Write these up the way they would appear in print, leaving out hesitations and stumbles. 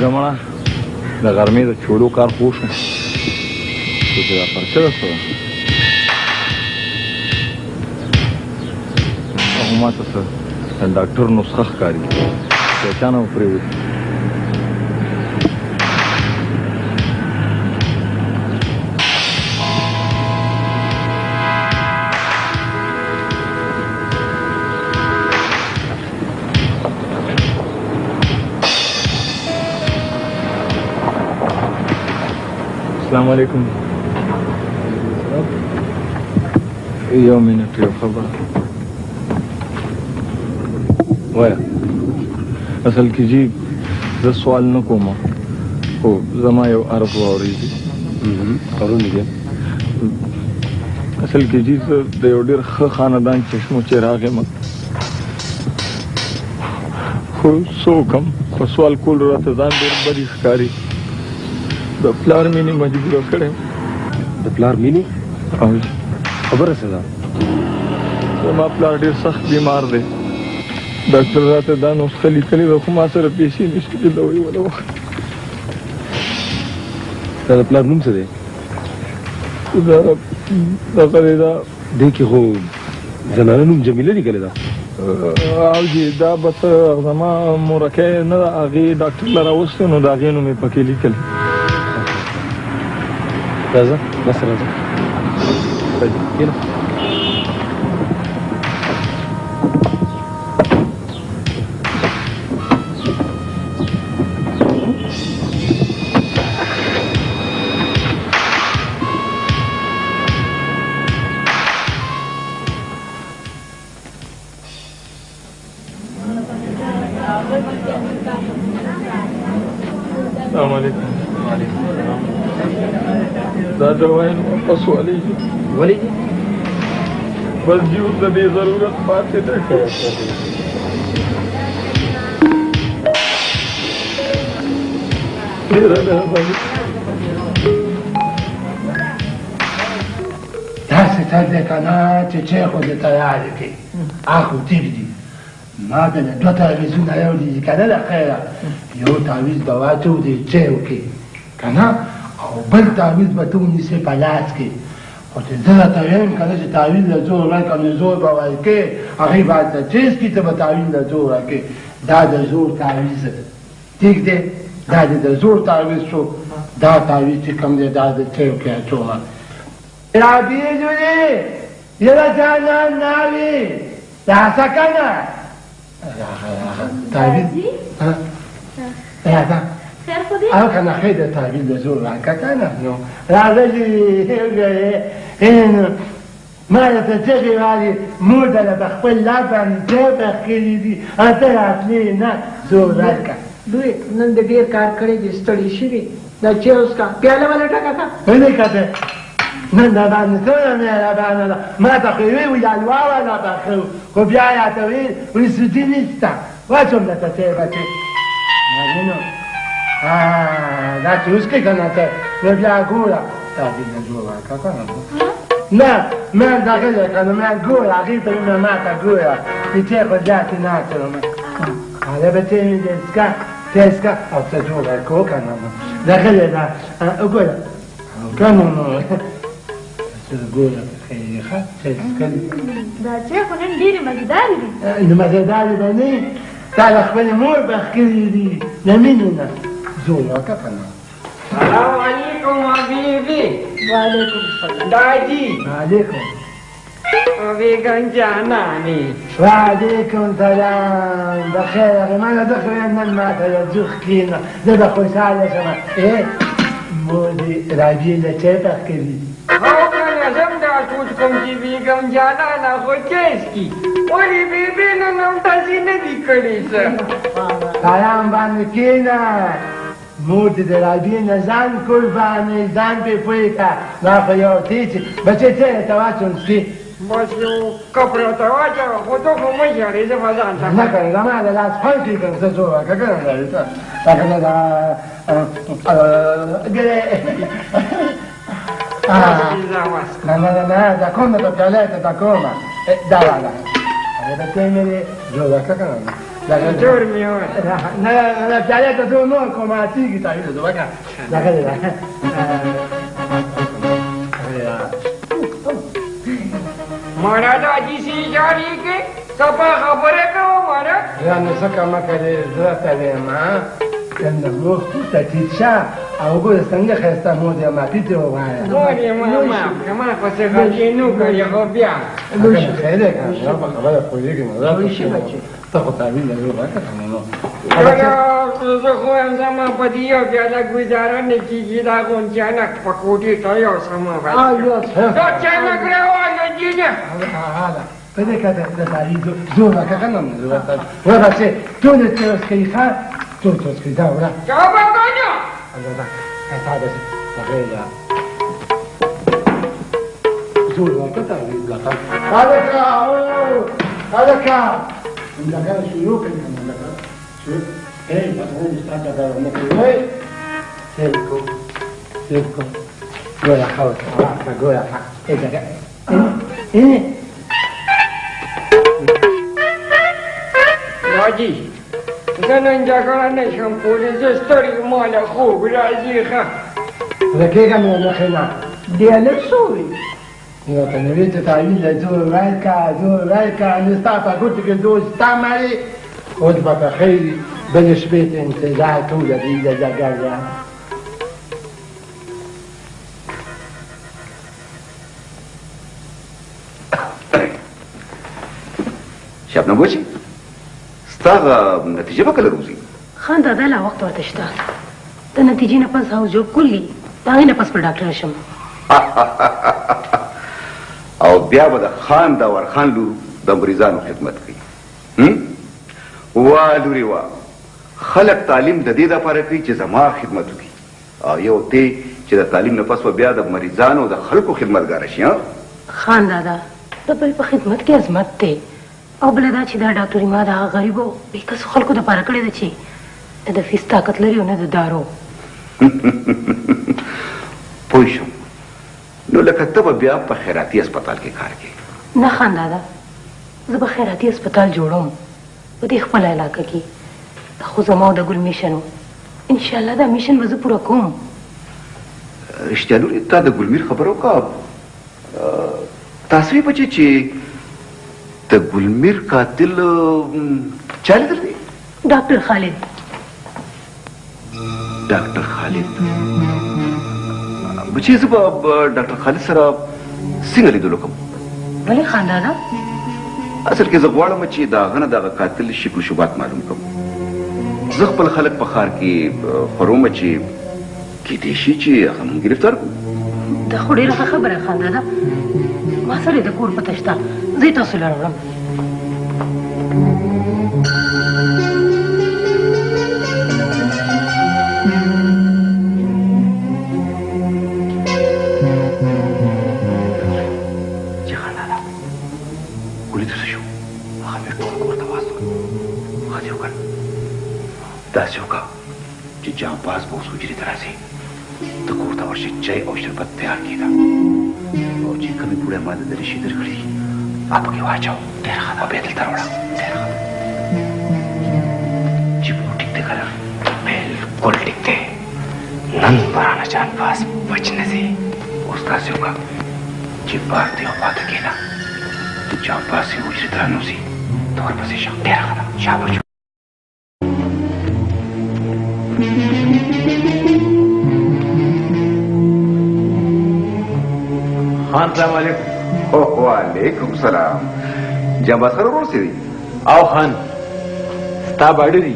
زمانه د غرمې د چوړو کار خو شو خو چې دا پرچه ده څه ده هغه ما ته څه د ډاکټر نسخه ښکاري چې اچانه به پرېوځي السلام علیکم یو منټ یو خبره وایه اصل کې جی زه سوال نه کوم خو زما یو عرض واورېږي قرون دي اصل کې جی زه د یو ډېر ښه خاندان چشمو چې راغیم خو څه وکړم په سوال کول راته ځان ډېر بدي ښکاري د پلار مینې مجبوره کړی د پلار مینې او خبره څه ده زما پلار ډېر سخت بیمار دی ډاکټر راته دا نسخه لیکلې ده خو ما سره پیسې نشته چې دوا یې وله واخلم ستا د پلار نوم څه دی دغه دی دا دې کې خو زنانه نوم جمیله لیکلې ده او جی دا به څه زما مورکۍ نه ده هغې ډاکټر له راوستې نو د هغې نوم یې پکې لیکلی راځه بس راځه کېنه السلام علیکم دا دوا یې واپس والیږي ولې دي بس جیوز د بې ضرورت پاتې ده ډېره مهرباني داسې ته دی که نه چې چای خو دې تیار کړي اخو تیب دي ما ته د دوه تعویضونه راوړي دي که نه د خیره یو تعویض به واچو دې چای وکړي که نه او بل تعویض به ته ونیسې په لاس کې خو چې زه راته وایم که نه چې تعویض له زور ورکړه نو زور به ورکړې هغې به هلته چیز کړي ته به تعویض له زور ورکړې دا د زور تعویض ټیک دی دا د زور تعویض شو دا تعویض چې کوم دی دا د چایو کې اچومه رابیزونی یلا جانان ناوی راسا کنه تعویض راځه خیر خو دې او کنه خیر د تعویض د زور راکړه کنه نو راغلی نو ما درته چغې وایي مور دله په خپل لار باندې چای پخ کړي دي او ته راتلې نه زور راکړه دوی نن د ډېر کار کړی دي ستړي شوي دا چای وڅښه پیاله ولټه که ولې کته نن دا باندې څومره مهربانه ده ما ته خو یې ویې ویل الوا ولا پخه خو بیا یې راته ویل وایي سوټي نشته واچوم درته چای بچې نو دا چې اوس کې که نه ته نو بیا ګوره تعویض نه جوړ کړه که نه نه من دغه دی که نه من ګوره هغې ته ویمه ما ته ګوره چې چای خو زیاتې نه اچوم حالا به چای مې دسکه تسکه او څه جوړه کړو که نه دغه دی دا وګوره که نه نو ګوره خیري ښه چای څښلي دا چای خو نن ډېرې مزېدارې دي نو مزېدارې به نه تا د خپلې مور بخ کړي دي د مینې نه زور وکړه که نه سلام علیکم حبیبي وعلیکم السلام داجی وعلیکم بیگم جانانی وعلیکم سلام بخیر هغې منه ده خو نن ما ته یو جوخ کښېنه زه به خوشحاله شمه مور دې رابیې له چای پخ کړي او کنه زم دا سوچ کوم چې بیگم جانانا خو چیسکي ولې بیبي نن هم داسې نه دي کړي څه سلام باندې کښېنه مور دې د رابیې نه ځان قربانې ځان پرې پوه کړه دا خو یو دی چې بچې چای ته واچوم څښې بس یو کپړو ته واچوه خو ته خو مه ژاړې زه به ځان ته نه کنه زما د لاس پړکې کنه څه څه وکړه کنه دا کنه دا نه دا کومه ته پیاله ته دا کومه دا دا دا ته مې جوړه کنه جوړ مې و نه پیاله ته ته نو کومه تیږي ته دا وکړه دا کنه مانا دا جیسی جاری کے سپا خبرے کہو مانا یا نسکا مکلی زرطا ویما کنده روح تا تیچا او گو سنگه خیستا موده ما پیتی و بایا موری ما کما پسی خلینو کری خو بیا کنه خیلی کنه یا با خبر خوری کنه روشی بچه تا خود تاویل رو باکا کنه نو زه خو هم زما په دې یو پیاله ګزاره نه کېږي دا غونچانک په کوټې ته یو سمه دا چانک راواله جینه په دې کته د تاریخ زور کا کنه نو ورته ټول ته سکي ښه ټول ته سکي دا ورا چا په کوجو دا تا ده غیلا زور کا ته لکه هذا لکه شروع کړي لکه شو اے مثلا استاد دا نو سيلكو goya خاوت goya ايه راجي زه نن جګړه نه شم کولی زه ستړی ماله خوب راځي ښه لکېږه مې نه خینا دی لږ شوی نو ته نو ته تعویل زور ورکا نو ستا په ګوتو کې دوز ستا مړې اوس به په خیر بلې شپې ته انتظار ټوله دې د جګړه شبنم بچی ستا نتیجه به کله روزي خان دادا لا وخت ورته شته د نتیجې نه پس هاوس جوړ کړي د هغې نه پس په ډاکټر شم او بیا به د خان داور خان لور د مریضانو خدمت کوي وا لورې وا خلک تعلیم د دې دپاره کوي چې زما خدمت وکړي او یو ته چې د تعلیم نه پس به بیا د مریضانو او د خلکو خدمتګاره شي خان دادا د بل په خدمت کې عظمت دی او بله دا چې دا ډاکټري ما د هغه غریبو بېکسو خلکو دپاره کړې ده چې نه د فیس طاقت لري او نه د دارو پوه شم نو لکه ته به بیا په خیراتي اسپتال کې کار کوې نه خان دادا زه به خیراتي اسپتال جوړوم په دې خپله علاقه کې خو زما او د ګل میشن و انشاءالله دا میشن به زه پوره کوم رښتیا لورې تا د ګلمیر خبره وکړه تاسو یې بچې چې د ګلمیر قاتل چا لیدل دی ډاکټر خالد ډاکټر خالد بچې زه به ډاکټر خالد سره څنګه لیدلو کوم ولې خان دادا اصل کې زه غواړم چې د هغه نه دغه قاتل شکل و شبات معلوم کړم زه خپل خلک په ښار کې خرومه چې کیدای شي چې هغه موږ ګرفتار کړو دا خو ډېره ښه خبره خان دادا ما سره د کور پته شته زه یې تاسو له راوړم داسې وکړه چې جانباز به اوس حجرې ته راسي ته کور ته ورشې چای او شربت تیار کړي او چې کومې پوړی ما د درې شي درکړي هغه پکې واچو ډېره ښه ده او بیا دلته راوړه ډېره ښه ده چې پو ټیک دی که نه بلکل ټیک دی نن به رانه جانباز بچ نه ځي اوس داسې وکړه چې بار دی او پاته کښېنه جانباز یې حجرې ته رانوځي ته ورپسې شه ډېره ښه ده شا بچو خان السلام علیکم وعلیکم سلام جانباز سره ورور دی او خان ستا باډه دي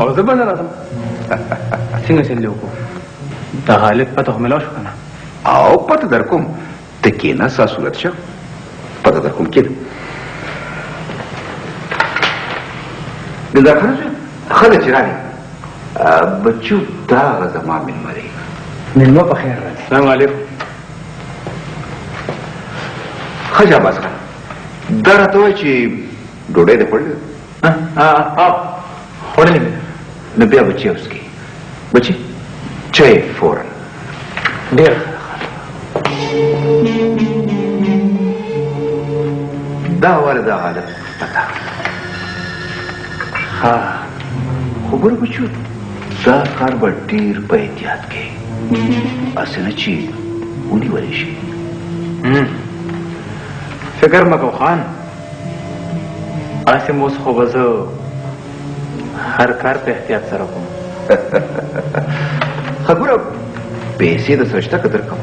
او زه به نه راځم څنګه چل دی وکړو د غالب پته خو ملاو شو که نه او پته در کوم ته کښېنه ستا صورت شه پته در کوم کښېنه دلدار خانه ښه ده چې رانې بچو دا هغه زما مېلمه دی مېلمه په خیر راځي السلام علیکم خجا باز خان دا راته وایي چې ډوډۍ دې خوړلې خوړلې مې نو بیا به چای وڅښې بچي چای فورا ډېر دا واره دا حالت پتا خو ګوره بچو دا کار به ډېر په احتیاط کې هسې نه چې ونیولی شي فکر مه کوه خان هسې اوس خو به زه هر کار په احتیاط سره کوم ښه ګوره پیسې د سره شته که درکړم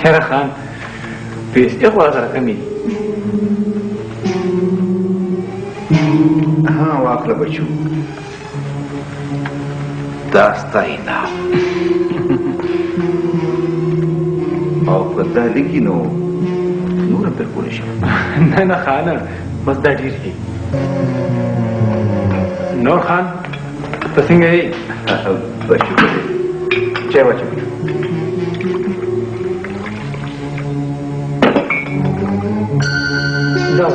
یاره خان پیسې خو راسره کمې دي واخله بچو دا ستا انعام او که دا لږي نو نور هم درکولی شم نه نه خانه بس دا ډېر دي نور خان ته څنګه یې بچو چای واچو بچو دا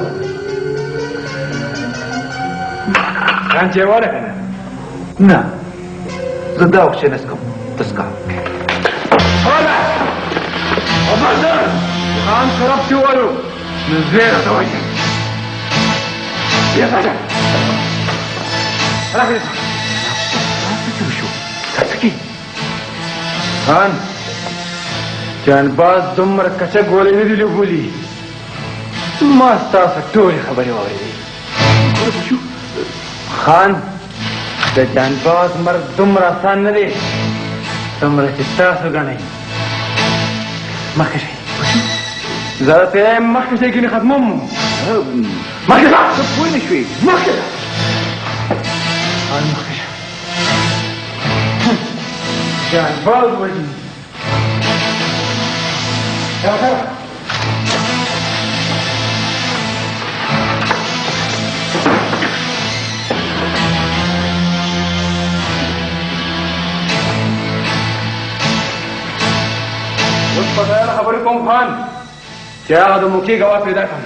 خان چای واله که نه نه زه دا وخت چای نه څښم ته څښه خان شراب چې ولو نو زه یې راته وژنم بیا راځه راغلی خان جانباز دومره کچه ګولې نه دي لوبولي ما ستاسو ټولې خبرې واورېدې خان د جانباز مرګ دومره آسان نه دی دومره چې تاسو ګڼئ مخکې شئ زه ته یم مخکې شئ ګینې ختموم مخکې شه ته پوه نه شوې مخکې شه خان مخکې شه جانباز وژني اوس په ځایه خبرې کوم خان چې هغه د موقع ګواه پیدا کړم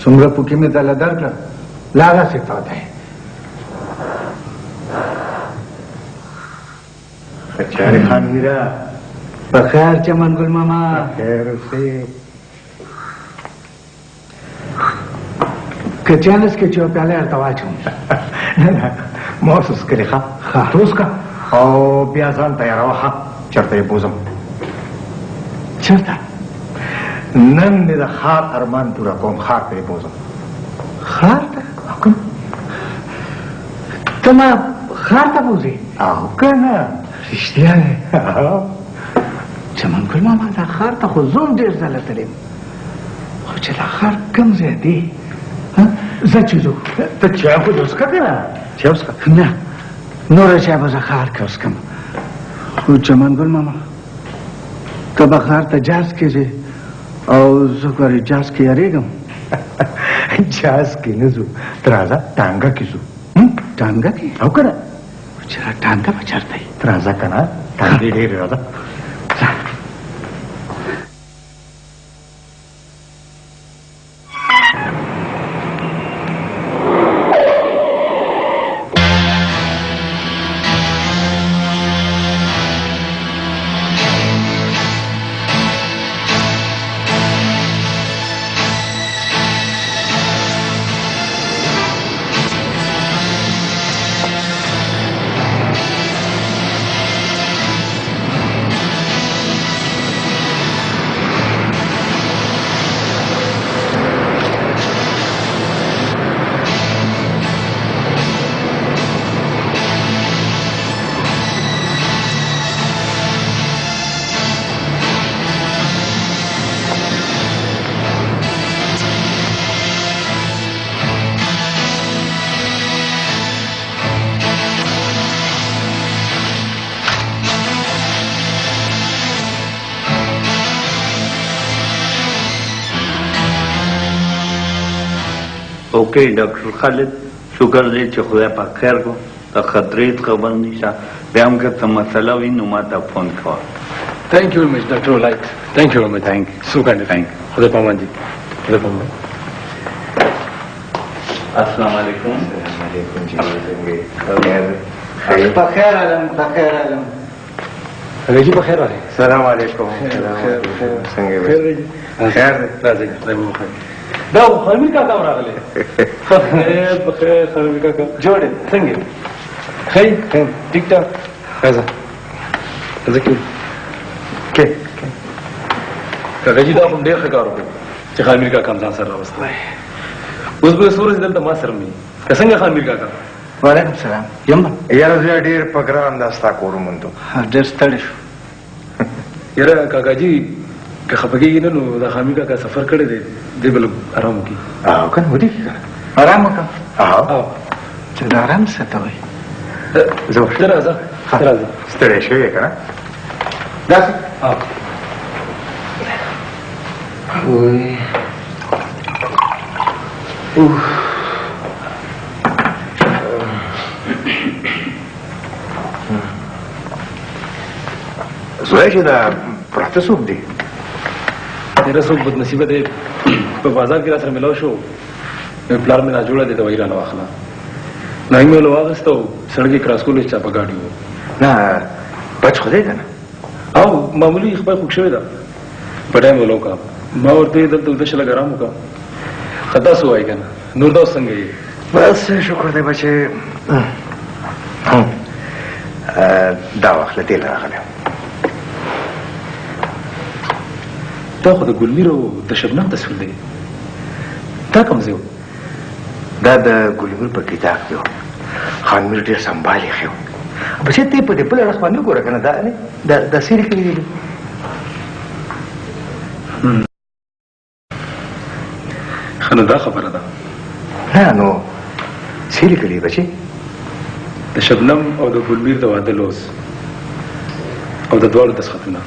څومره پوکې مې دله درکړه لا هغسې تا دی چارې خان میرا په خیر چمن ګل ماما خیر اوسې که چانس کې چې یو پیاله ورته واچوم نه نه ما اوس وڅښلې ښه ته وڅښه او بیا ځان تیاروه ښه چېرته یې بوځم چېرته نن مې د ښار ارمان پوره کوم ښار ته یې بوځم ښار ته کوم ته ما ښار ته بوځې او که نه رښتیا دی چمن ګل ماما دا ښار ته خو زه هم ډېر ځله تللی یم خو چې دا ښار کوم ځای دی زه چې ځو ته چای خو دې وڅښه که نه چای وڅښه نه نوره چای به زه ښار کې وڅښم خو چمن ګل ماما ته به ښار ته جاز کې ځې او زه ګورې جاز کې یارېږم جاز کې نه ځو ته راځه ټانګه کې ځو ټانګه کې او که نه چې را ټانګه به چېرته وي ته راځه که نه ټانګې ډېرې راځه اوکې ډاکټر خالد شکر دی چې خدای پاک خیر کو د خطرې خبر نشه بیا هم که څه مسله وي نو ما ته فون کوه Thank you very much, Dr. Light. Thank you very much. Thank you. So kind of. Thank you. Khuda Paman ji. Khuda Paman. अस्सलाम वालेकुम। वालेकुम जी। बखैर आलम बखैर आलम रजी बखैर वाले। सलाम वालेकुम। संगे खैर राजी खैर दाव खमीर का काम रागले खैर बखैर खमीर का काम जोड़े संगे खैर ठीक ठाक ऐसा क्यों के रजी दाव हम देख करो कि खमीर का काम जान सर रास्ता उस पे सूरज दल तमा शर्मी कसंगे खमीर का काम वालेकुम सलाम यम्मा यार जो ډیر پګران داستا کورومندو ډیر ستړي شو یاره کاکا جی که خپګی نه نو دا خامي کاکا سفر کړی دی دی بل آرام کی کنه ودی آرام وکړه اه چې دا آرام څه ته وایي زه راځه ستړی شوی کنه داسې وای زوی چې دا پراته څوک دی میرا څوک بد نصیبه دی په بازار کې را سره ملاو شو پلار مې نه جوړه دي دوايي رانه واخله نه یې مې واغستو سړک کراس کولې چا په گاډي وو نه بچ خو دی کنه او معمولی خبر خوښ شوی دا په ټایم ولوکا ما ورته دلته د شل ګرام وکا خدا سو وای کنه نور دا څنګه یې بس شکر دی بچي دا وخت له دې راغلی دا خو د ګلمیرو د شبنم تصویر دی دا کوم ځای دا د ګلمیر په کتاب کې و خان میر ډېر سنبالي خو بچې ته په دې بل اړه باندې ګوره کنه دا نه دا سری کې دی خنه دا خبره ده نه نو سری کې بچې د شبنم او د ګلمیر د واده لوز او د دوړو د ختمه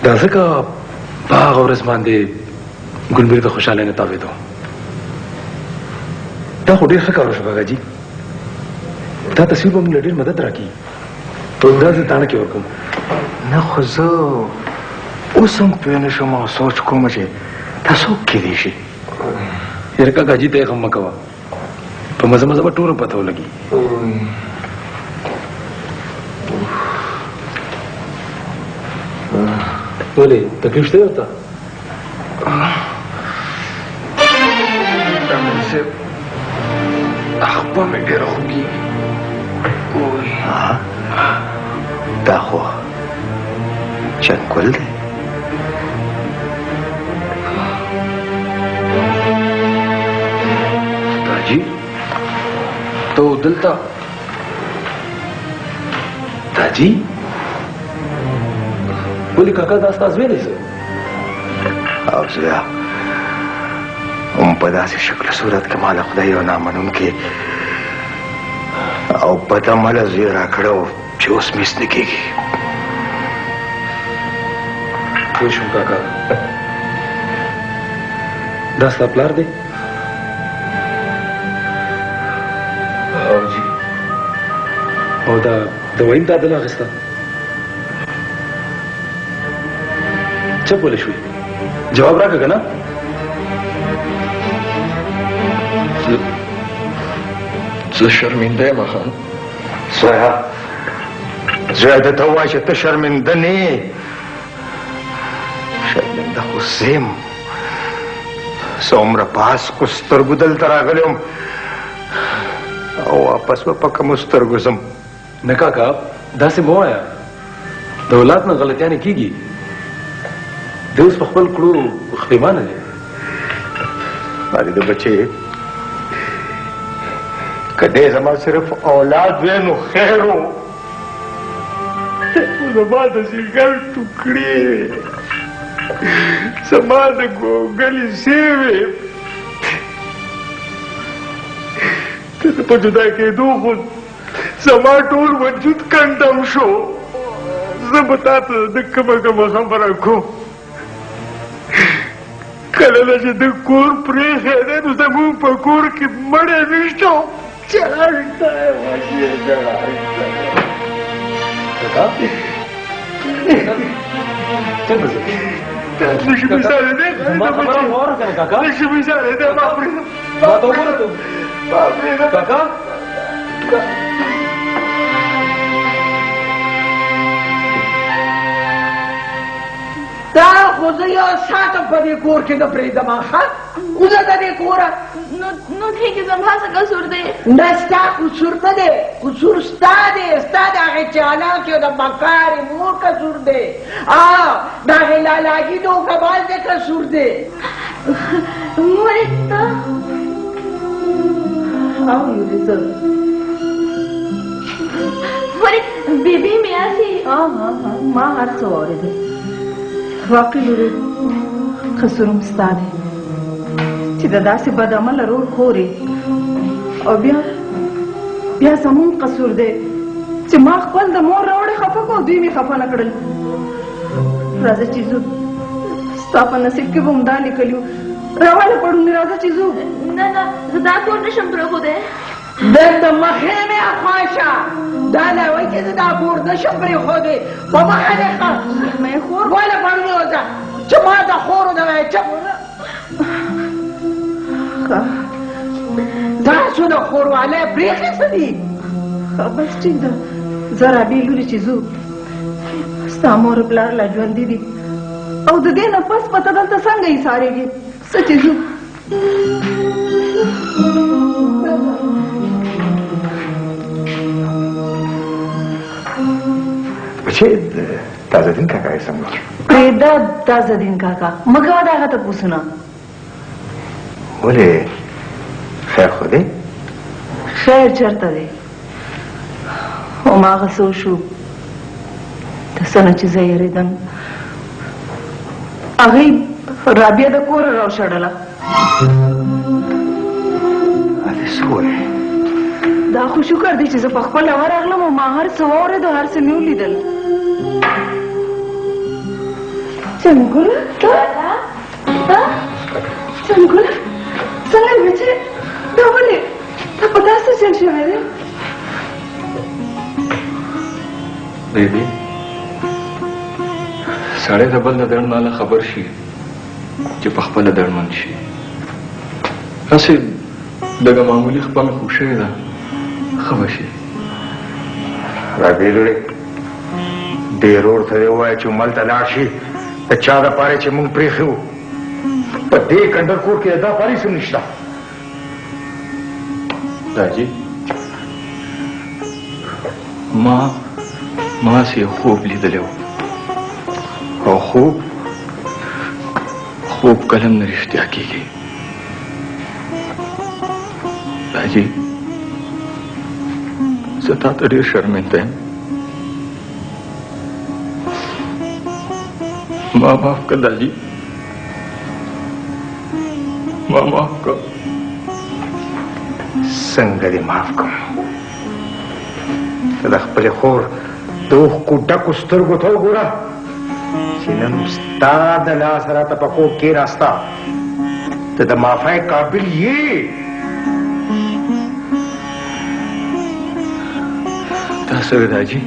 دا ځکه په هغه ورځ باندې ګلمیر د خوشحاله نه تاوېدو دا خو ډېر ښه کار وشو کاکا جي دا تصویر به موږ ډېر مدد راکړي دا زه تاڼه کې ورکوم نه خو زه اوس هم پوه نه شم او سوچ کوم چې دا څوک کیدی شي یاره کاکا جي ته یې غم مه کوه په مزه مزه به ټولو پته ولګي ولې تکلیف شته ورته اخبا مې ډېره خوږېږي دا خو چنګل دی تاجي ته دلته تاجي ولې کاکا دا ستا زوی دی او زویا هم په داسې شکل صورت کې ما د خدای یو نامنونکی او پته مله زوی راکړی و چې اوس مس نه کېږي پوه شوم کاکا دا ستا پلار دی او جی او دا دوايي هم تا دله اخېسته چپ ولې شوې جواب راکړه که نه زه شرمنده یم خان زویا زویا درته ووایه چې ته شرمنده نه یې شرمنده خو زه یم څومره پاس کو سترګو دلته راغلی وم او واپس به په کومو سترګو ځم نه کاکا داسې مه وایه د اولاد نه غلطیانې کېږي دی اوس په خپل کړو خپېمانه دی علي د بچې که دی زما صرف اولاد وی نو خیر و زما د ځیګر ټوکړې زما د ګوګلې سیوې ته په جدا کېدو خو زما ټول وجود کنډم شو زه به تا ته د کومه خبره کوم کله چې د کور پرېښی دی نو زموږ په کور کې مړی ویشتو चढ़ता है मुझे चढ़ाता تا خو زه یو ساعته په دې کور کې نه پرېږدم ښه وځه د دې کوره نو دی کې زما څه قصور دی نه ستا قصور نه دی قصور ستا دی ستا د هغې چالاکې او د مکارې مور قصور دی د هغې لالاګي دوکباز دی قصور دی ولې ته او یوریزه ولې بیبي مې هسې ما هر څه واورېدل واقعي لورې قصور هم ستا دی چې د داسې بد عمله رور کور او بیا زمون قصور دی چې ما خپل د مور راوړې خفه کړو دوی مې خفه نه کړل راځه چې ځو ستا په نصیب کې به همدا لیکلي وو راواله پړونې راځه چې ځو نه زه دا کور نشم پرېښودی دلته مخې مې اخواشه دا نه وایي چې زه دا کور نشم پرېښودی په مخه دې ښه واله پړونې وځه چې ما د خورو د وایي چپ تاسو د خوروالی پرېښې دي بس ټیک ده زه رابې لورې چې ځو ستا مور پلار لا ژوندي دي او د دې نه پس پته دلته څنګه ایسارېږي څه چې ځو بچې تازهدین کاکا یې څنګه پرېږده تازهدین کاکا مه کوه د هغه تپوسونه ولې خیر خو دی خیر چېرته دی هماغه څه وشو د څه نه چې زه یېرېدم هغې رابعه د کوره راوشړله هلې څه وایې دا خو شکر دی چې زه په خپله ورغلم او ما هر څه واورېدو هر څه مې ولیدل جنګوله جنګوله څنګه یې بچې دا ولې تا په داسې چل شوی دی بیبي سړی د بل د درد نه خبر شي چې په خپله دردمند شي هسې دغه معمولي خپه مې خوږ شوې ده ښه به شي رابعې لورې ډېر ورته دې ووایه چې ملته لاړ شي د چا دپاره چې موږ پرېښي وو په دې کنډر کور کې دا پاریس هم نشته داجي ما هسې یو خوب لیدلی و او خوب کله هم نه رښتیا کېږي داجي زه تا ته ډېر شرمنده یم ما معاف کړه داجي ما معاف کړه څنګه دې معاف کړم ته د خپلې خور د اوښکو ډکو سترګو ته وګوره چې نن ستا د لاسه راته په خوب کېناسته ته د معافۍ قابل یې دا څه وې داجي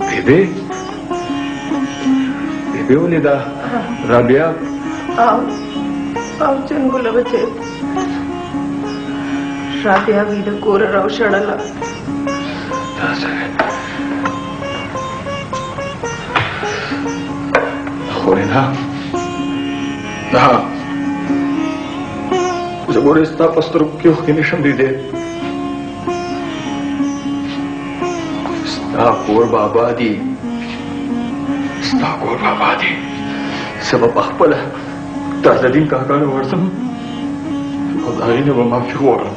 بیبي ولې دا رابعه او جنګوله بچې رابعه وی د کوره راوشړله دا څه وې خورې نه زه ګورې ستا په سترګو کې اوښکې نشم لیدی ستا کور به آباد وي ستا کور به آباد وي زه به پخپله تازهدین کاکا نه ورځم او د هغې نه به معافي وغواړم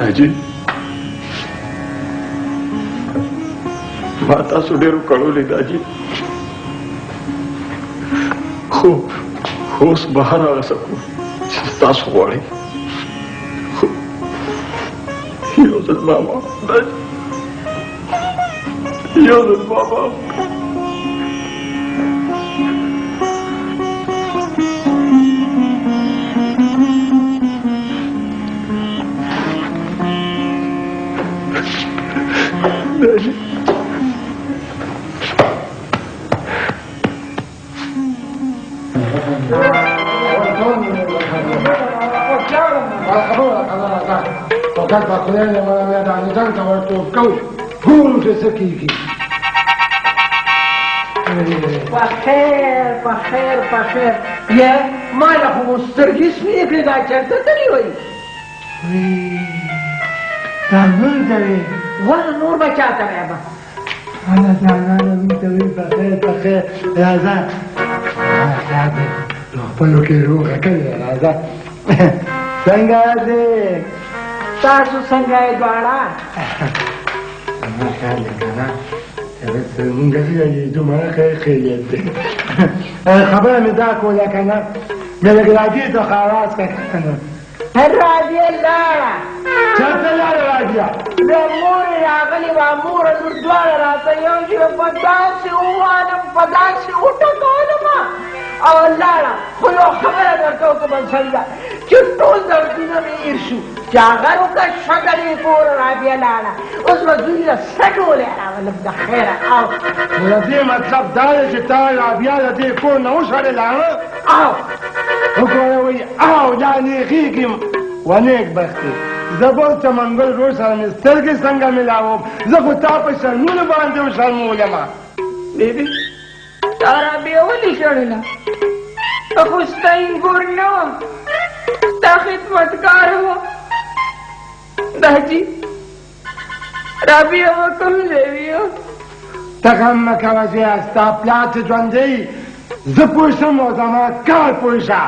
داجي ما تاسو ډېر وکړولې داجي خو اوس به هر هغه څه کوم چې تاسو غواړئ خو یو ځل ما معاف داجي یو ځل ما معاف فقط خدای له مې دا نه ځان ته ورته کوي ګورو چې څه کېږي په خیر یا ما له خو سترګې سپینې کړې دا چېرته تللی وایي دا نور ته وي ونه نور به چا ته وایه انا جانانه مې ته وي په خیر راځه نو خپلو کې روغه کوي راځه څنګه دې تاسو څنګه یې دواړه زما خیال دی که نه مونږ چې دومره خیریت دی خبره مې دا کوله که نه مې لږ راډیو ته خو اواز کړه که نه راډیو لاړه چېرته لاړه راډیو د مورې راغلې وه موره لور دواړه راته یو چې په داسې ووالم په داسې وټکولمه او لاړه خو یو خبره درته وکړم سړیه چې ټول دردونه مې هېر شو چې هغه وکړه شګه دې کوره رابیا لاړه اوس به دوی له سټولې راولم د خیره او نو د دې مطلب دا دی چې تا رابیا د دې کور نه وشړې لاړه او وګوره وایي او دا نیغېږي و نیک بختي زه به اوس د منګل رور سره مې سترګې څنګه ملاوم زه خو تا په شرمونو باندې وشرمولمه بیبي تا رابیا ولې شړله ته خو ستا انګور نه وه ستا خدمتګاره وه دا جي رابیا به کوم ځای وي ته غم مه کوه زویه ستا پلار چې ژوندی زه پوه شم او زما کار پوه شه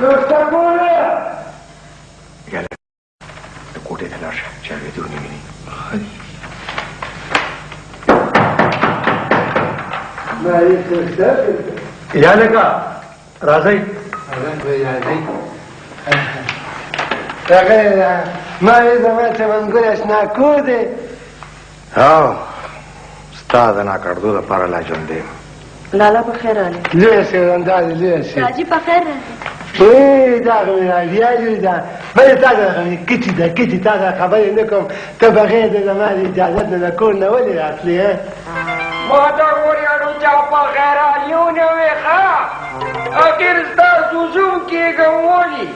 سترګونه د کوټې ته لاړ شه چې هغې دې ونه ویني یا لکه راځئ ما یې زما چې منګل اشنا کور دی او ستا د ناکړدو دپاره لا ژوندی یم لالا په خیر راغلی لویه شي رندارې لویه شي راجي په خیر راځي دا خو مې راډیالي ده بلې تا ته کچې ده کچې تا ته خبرې نه کوم ته بغیر د زما د اجازت نه د کور نه ولې راتلې ما ته وریاړو چا په خیر رالیو نه وې ښه اخر ستاسو زوم کېږم ولي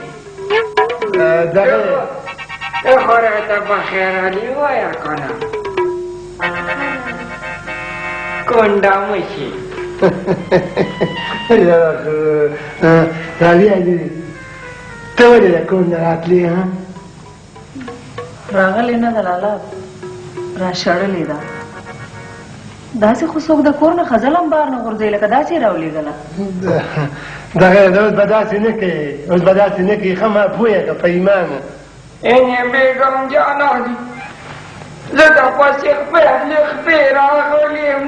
دغه خو راته په خیر رالي ووایه که نه کونډه مه شي رابیا دې ته ولې د کور نه راتلې راغلی نه ده لالا راشړلې ده داسې خو څوک د کور نه ښځه هم بار نه غورځوي لکه داسې یې راولېږله دغه اوس به داسې نه کوې اوس به داسې نه کوې ښه ما پوه که په ایمان اینې بیګم جانا دي زه د پسې خپې راغلی یم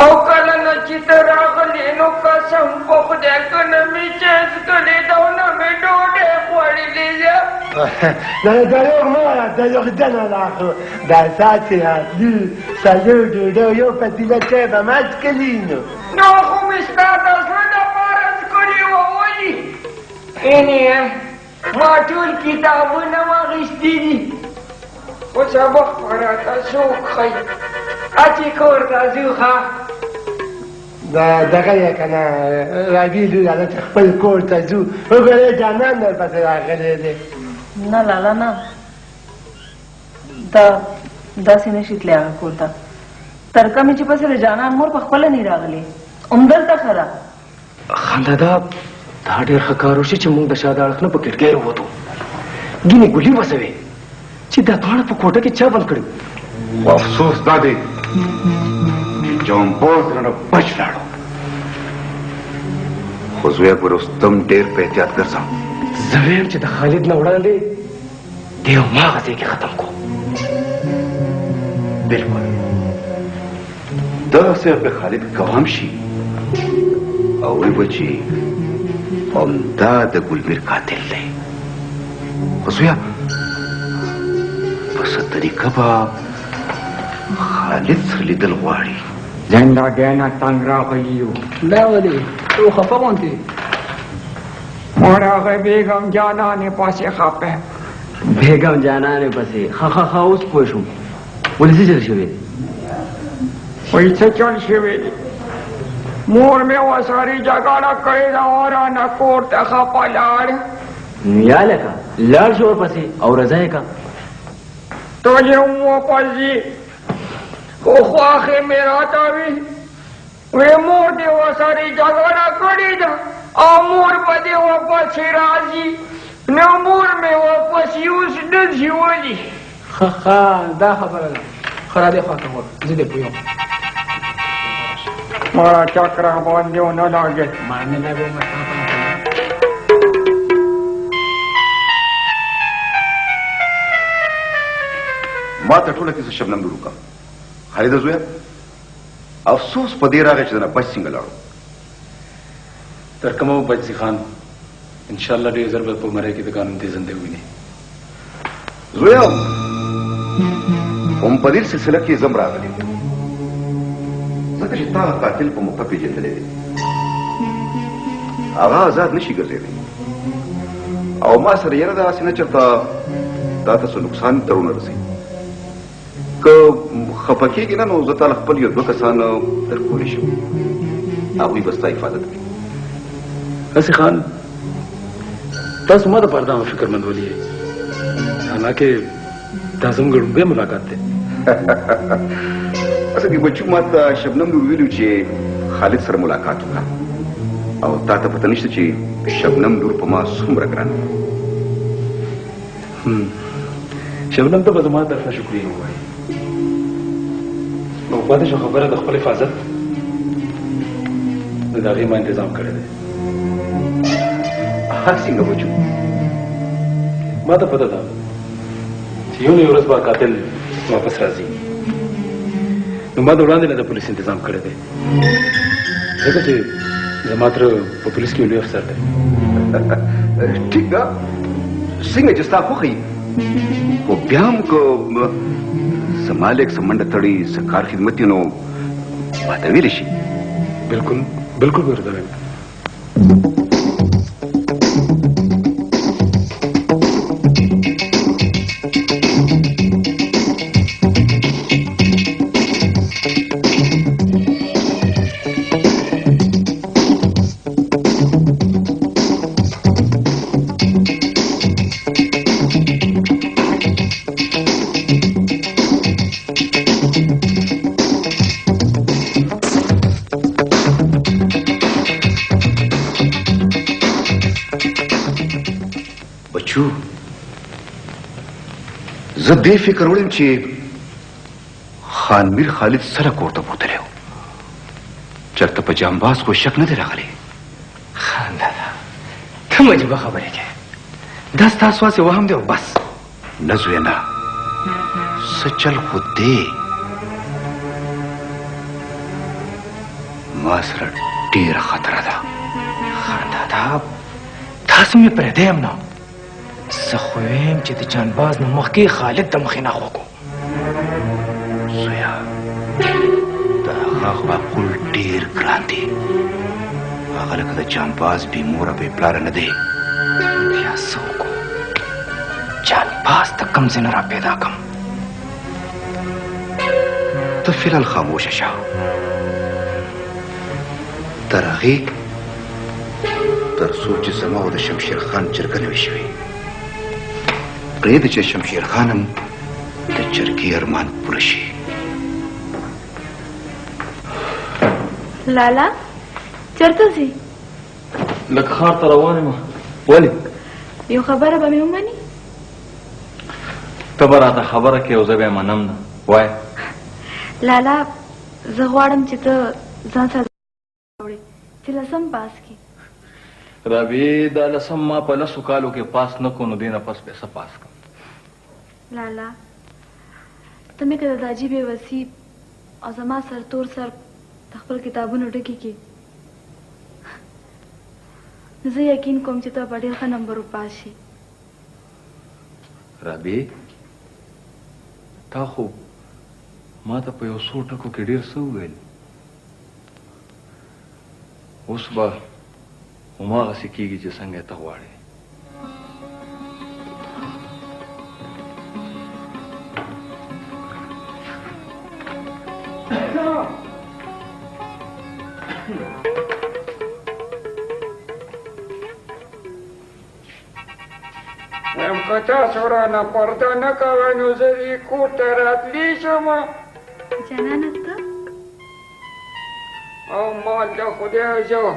او کله نه چې ته راغلې نو قسم په خدای که نه مې چیز کړې ده او نه مې ډوډۍ خوړلې ده دروغ مه وایه دروغجنه ده خو دا ساعت چې راتلو څلور ډوډۍ یو پتیله چای به ما څښلي نو خو مې ستا د زړه دپاره څکلي وه ولې اینې ما ټول کتابونه واخیستي دي خو سبق به راته څوک ښایي اچې کور ته ځو ښه دغه یې که نه رابي لور هلته خپل کور ته ځو وګورې جانان درپسې راغلی دی نه لالا نه دا داسې نشي تللی هغه کور ته تر کومې چې پسې د جانان مور په خپله نه راغلې همدلته ښه ده خنده دا ډېر ښه کار وشي چې موږ د شا د اړخ نه په کړکۍ ووتو ګینې ګلي وسوې چې دا دواړه په کوټه کې چا بند کړي افسوس دا دی چې جامپاز رانه بچ لاړو خو زویه ګوره اوس تم ډېر په احتیاط ګرځه زه ویم چې د خالد نه وړاندې دی هماغه ځای کې ختم کړو بلکل دغسې به خالد ګوام شي او وی به چې همدا د ګلمیر قاتل دی خو زویه په څه طریقه به خالد سره لیدل غواړي زندګیانه تنګ راغلي یو دا ولې تو خفه غوندې ما راغی بیګم جانانې پسې خفه بیگم جانانه پسې خا اوس پوه شوم ولې څه چل شوی دی وایي څه چل شوی دی مور مې ورسره جګړه کړې ده او رانه کور ته خپه لاړ نو یا لکه لاړ شو ورپسې او رضا یې کا ټول یې واپس ځي خو خواښې مې راته وي وی مور دې ورسره جګړه کړې ده او مور به دې ورپسې راځي نو مور مې ورپسې اوس نه ځي ولې ښه دا خبره ده ښه را دې خواته وه زه دې پوهېږم ما چک را باندې ونه لګېد ما نه لګوم ما ته ټوله کیسه شبنم لور وکړه خالده زویه افسوس په دې راغی چې د نه بچ څنګه لاړو تر کومه به بچ سي خان انشاءالله ډېر ژر به په مرۍ کې د قانون تېزنده وویني زویه هم په دې سلسله کې زم راغلی ځکه چې تا قاتل په موقع پېژندلی دی هغه آزاد نشي ګرځېدی او ما سره یره داسې نه چېرته تا ته څه نقصان در ونه رسوي که خفه کېږي نه نو زه تاله خپل یو دوه کسان درکولی شم هغوی به ستا حفاظت کوي هسې خان تاسو ما د پاره فکرمند ولي حالانکه دا زموږ لومړی ملاقات دی اصل کې بچو ما ته شبنم لور ویلو چې خالد سره ملاقات وکړه او تا ته پته نشته چې شبنم لور په ما څومره ګرانه شبنم ته به زما طرفه شکریه ووایي نو پاتې شو خبره د خپل حفاظت د هغې ما انتظام کړی دی هر څنګه بچو ما ته پته ده چې یو نه یو ورځ به قاتل واپس راځي نو ما د وړاندې نه د پولیس انتظام کړی دی ځکه چې زما تره په پولیس کې لوی افسر دی ټیک ده څنګه چې ستا خوښه وي خو بیا هم که زما لیک څه منډه تړي څه کار خدمت وي نو ماته ویلی شي بالکل بالکل به ورته وایم زه دې فکر وړم چې خان میر خالد سره کور ته بوتلی و چېرته په جانباز خو شک نه دی راغلی خان دادا ته مجبه خبرې کوې دا ستا سواسې وهم دی او بس نه زویه نه څه چل خو دی ما سره ډېره خطره ده خان دادا تاسو مې پرېږدی یم نه زه خو ویم چې د جانباز نه مخکې خالد د مخې نه وکړو زویه د هغه معقول ډېر ګران دی هغه لکه د جانباز بې موره بې پلاره نه دی بیا څه وکړو جانباز ته کوم ځای نه را پیدا کړم ته فلحال خاموشه شه تر هغې تر څو چې زما او د شمشیر خان جرګه نه وي شوې پرېږده چې شمشیر خان هم د جرګې ارمان پوره شي لالا چېرته ځې لږ ښار ته روان یم ولې یو خبره به مې ومني ته به راته خبره کوې او زه به یې منم نه وایه لالا زه غواړم چې ته ځان سره راوړې چې لسم پاس کړې رابعې دا لسم ما په لسو کالو کې پاس نه کړو نو دې نه پس به څه پاس کړم لالا ته مې که د داجي بې وسي او زما سر تور سر د خپل کتابونو ډکې کې زه یقین کوم چې ته به ډېر ښه نمبر وپاس شي رابعې تا خو ما ته په یو څو ټکو کې ډېر څه وویل اوس به هماغسې کېږي چې څنګه یې ته غواړې وایم که تاسو رانه پرده نه کوئ نو زه دې کور ته راتلی شم جانانه ته او مال د خدای زه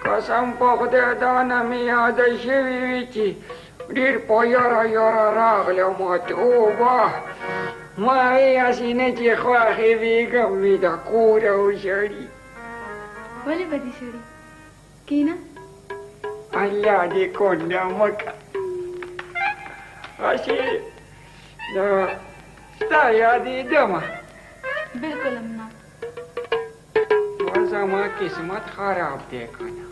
قسم په خدای دا نه مې یاده شوې وي چې ډېر په یاره راغله ما توبه ما وی هسې نه چې خوښې بیګم مې د کوره وشړي ولې به دې شړي کینه الله دې کونډه مه کړه هسې ستا یادېدمه بلکل هم نه زما قسمت خراب دی کنه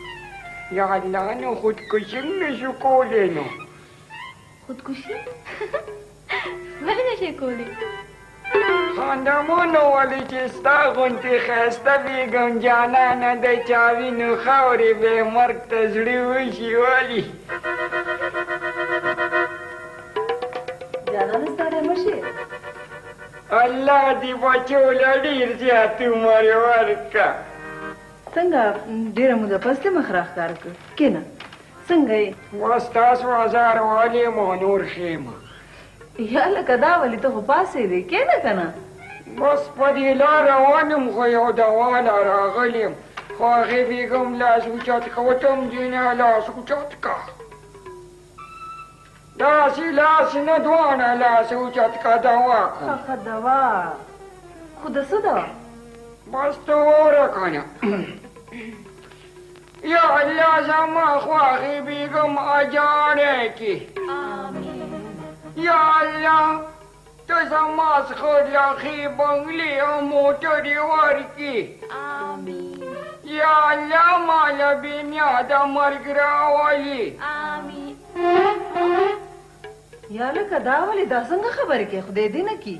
یا الله نو خودکشي نشو کولی نو خودکشي ولې نشې کولی خاندمونو ولې چې ستا غوندې ښایسته بیګم جانانه د چا وینو خاورې به مرګ ته زړه وشي ولې جانانه ستړی مه شې الله دې بچو له ډېر زیات عمر ورکړه څنګه ډېره موده پس دې مخ راښکاره کړ کښېنه څنګه یې بس تاسو ازار والې مو نور ښېمه یا لکه دا ولې ته خو پاسېدې کښېنه که نه بس په دې لار روان یم خو یو دواله راغلی یم خو هغې بیګم لاس اوچت که وتم جینه لاس اوچت که داسې لاس نه دواړه لاس اوچت که دوا کړم ښه دوا خو د څه دوا بس ته وره کنه یا الله زما خواښې بیګم اجاره کې یا الله ته زما څخه لاخې بنګلې او موټرې ورکړي یا الله ماله بېمیاده مرګ راولي یا لکه دا ولې دا څنګه خبرې کوې خدای دې نه کي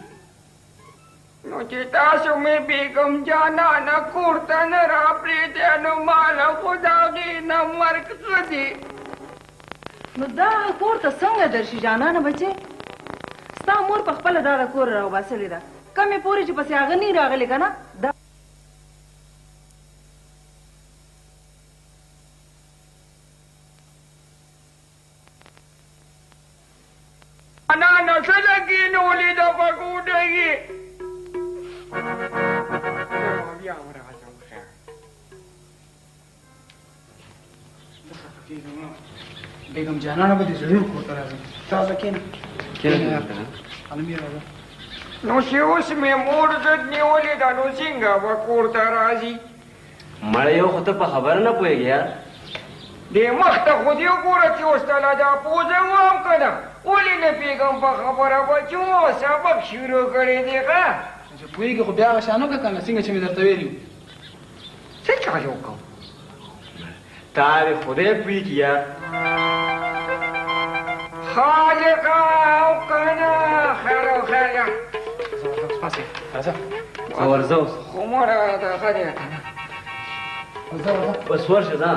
نو چې تاسو مې بیګم جانانه کور ته نه راپرېږدی نو ماله خو د هغې نه مرګ ښه دی نو دا کور ته څنګه درشي جانانه بچې ستا مور په خپله دغه کور راوباسلې ده کمې پورې چې پسې هغه نه راغلې که نه جانانه څه لګېنولې ده په ګوډه کې بیا هم راځم خیر بیگم جانانه به دې ضرور کور ته راځم تاسو کښېنه نو چې اوس مې مور ضد نیولې ده نو څنګه به کور ته راځي مړی یو خو ته په خبره نه پوهېږې یار دې مخ ته خو دې وګوره چې اوس تله دا پوزه وام که نه ولې نه پوهېږم په خبره بچو سبق شروع کړی دی ښه چې پوهېږې خو بیا هغه شان وکړه که نه څنګه چې مې درته ویلي وو څه چل وکړم تا دې خدای پوهېږي یار خالقه او که نه خیر او خیر یا پاسې راځه خو ورځه اوس خو مړه دغه دی که نه بس ورشه ځه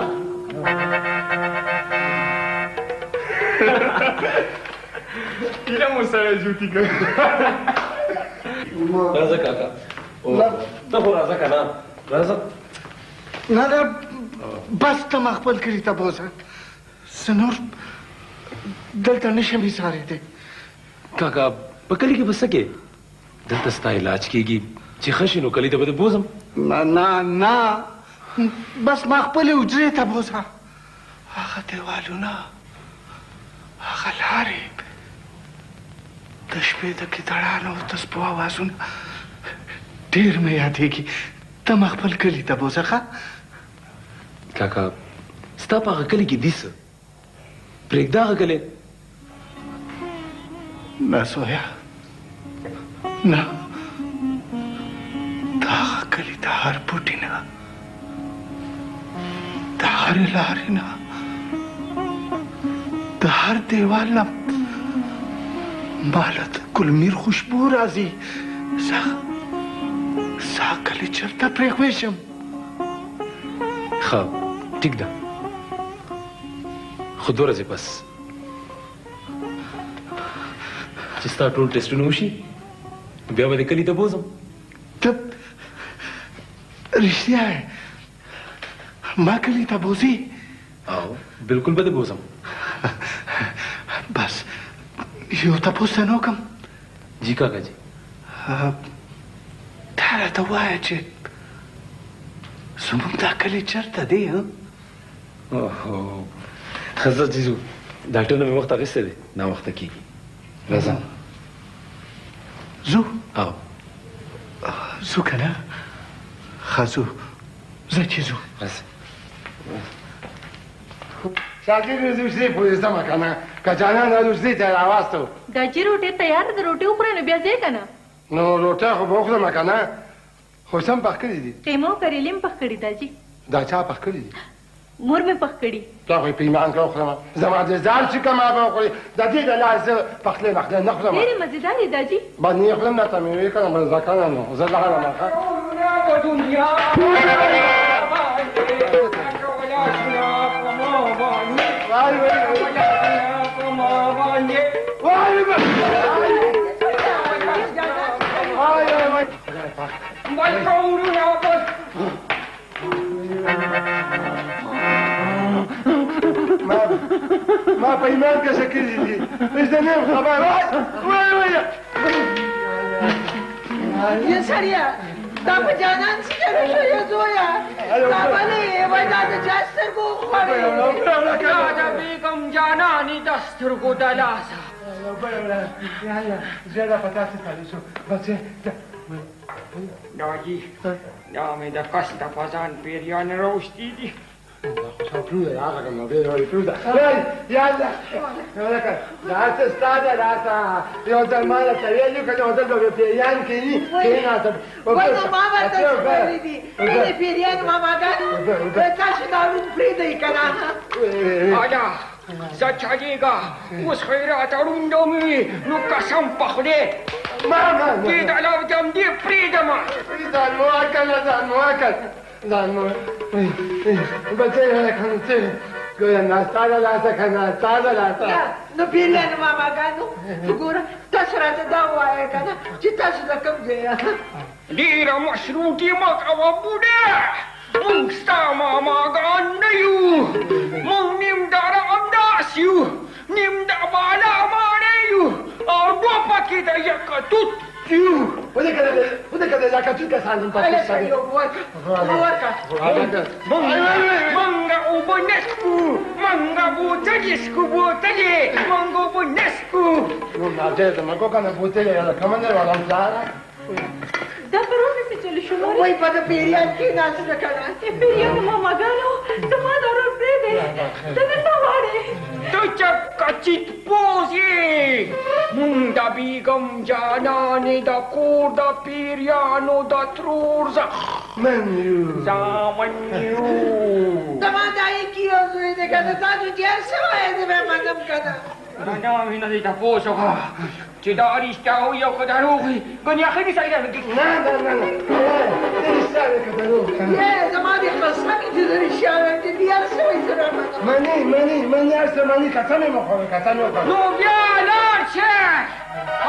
کله مو سره جوتی کوي راځه کاکا ته خو راځه که نه راځه نه نه بس ته ما خپل کلي ته بوځه زه نور دلته نشم ایسارېدی کاکا په کلي کې به څه کې دلته ستا علاج کېږي چې ښه شي نو کلي ته به دې بوځم نه نه نه بس ما خپلې حجرې ته بوځه هغه دیوالونه هغه لارې د شپې د ګیدړانو او تسپو اوازونه ډېر مې یادېږي ته ما خپل کلي ته بوځه ښه کاکا ستا په هغه کلي کې دي څه پرېږده هغه کلی نه سویا نه د هغه کلي د هر بوټي نه د هرې لارې نه د هر دیوال نه ماله د ګلمیر خوشبو راځي زه کلي چېرته پرېښویشم ښه ټیک ده خو 2 ورځې پس چې ستا ټول ټسټونه وشي بیا به دې کلي ته بوځم ته رښتیا ما کلي ته بوځې؟ او بالکل به دې بوځم. بس یو تپوس ته نه وکړم؟ جی کاکا جی. تا راته ووایه چې زموږ دا کلی چېرته دی؟ ښه ځه چې ځو. ډاکټر نه مې وخت اخیستی دی، ناوخته کېږي. راځه. ځو؟ او ځو که نه؟ ښه ځو. ځه چې ځو. راځه. شاکر روزي پولیسه که نه که جانان روزي ته یې راواستو. دا چې روټۍ تیاره ده روټۍ وخورئ نو بیا ځئ که نه؟ نو روټۍ خو به وخورم که نه، خو څه م پخ کړي دي؟ قیمه او کریلې م پخ کړي داجي. دا چا پخ کړي دي؟ مور مې پخ کړي. تا خو یې پیمان کړه وخورم، زما د ځان چې کومه به وخوري د دې د لاسه زه پخلی مخلی نه خورم. ډېرې مزېدار دي داجي. باندې یې خورم درته مې ویې کړم زه کنه نو زه لاړم ښه. ما په ایمان کې څه کړي دي؟ هېڅ نه یم خبر. یه سړیه دا په جانان څه چلو شو یې زویه دا بلې وایي دا د چا سترګو وخوړې دا د بیګم جانانې د سترګو د لاسه. زیاده په تاسې تللی شو بچې. داجي دا مې د کس د پزان پیریان راوستي دي. پروده هغه کوم دی وایي پروده. یاله دا څه ستا ده راته یو ځل ما درته ویلي که یو ځل به پیریان کښېني کښېناسته. وایي نو ما ورته څه ویلي دي ولې پیریان ماماګانو تاسو دا روم پرېږدئ که نه؟ آیا زه چلېږه اوس خیرات اړوند مې نو قسم په خدای دې د لوجم دې پرېږدمه. ځان مو وکړ ځان مو وکړ ځان مو بچې څه ګوره ناستا ده لاسه که ناستا ده لاسه. نو پیریانو ماماګانو ګوره تاسو راته دا ووایه که نه چې تاسو د کوم ځای یاست؟ ډېره مشروطي مه کوه بوډه، موږ ستا ماماګان نه یو، موږ نیم داره همداس یو، نیم د بالا ماڼۍ یو او دوه پکې د یکه توت یو. ودې که د یکه توت کسان هم پکې شته دي. منګه اوبه نه څښو، منګه بوتلې څښو، بوتلې منګه اوبه نه څښو. نو ناجیه د مګو که نه بوتلې کمه نه ولم پلاره. دا پرون مې چلو شو مورې. وایي په د پیریان کښېناسته که نه؟ پیریانو ماماګانو زما دا ورور پرېږدی ته نه نه غواړې. ته چپ کچیت پوز یې، مونږ د بیګم جانانې د کور د پیریانو د ترور من یو زامن یو. زما دا یې یو زوی دی که نه تاسو چې هر څه وایې زه به یې منم که نه؟ دا مې نه دی تپوس وکړه چې دا رښتیا وي او که دروغ وي ګنې اخري سړی نه رښتیا دی که دروغ یې زما دې قسم چې زه رښتیا وایم چې دې هر څه وایي زه به مني هر څه مني قسم یې وخوړی قسم یې وخوړی. نو بیا لاړ شه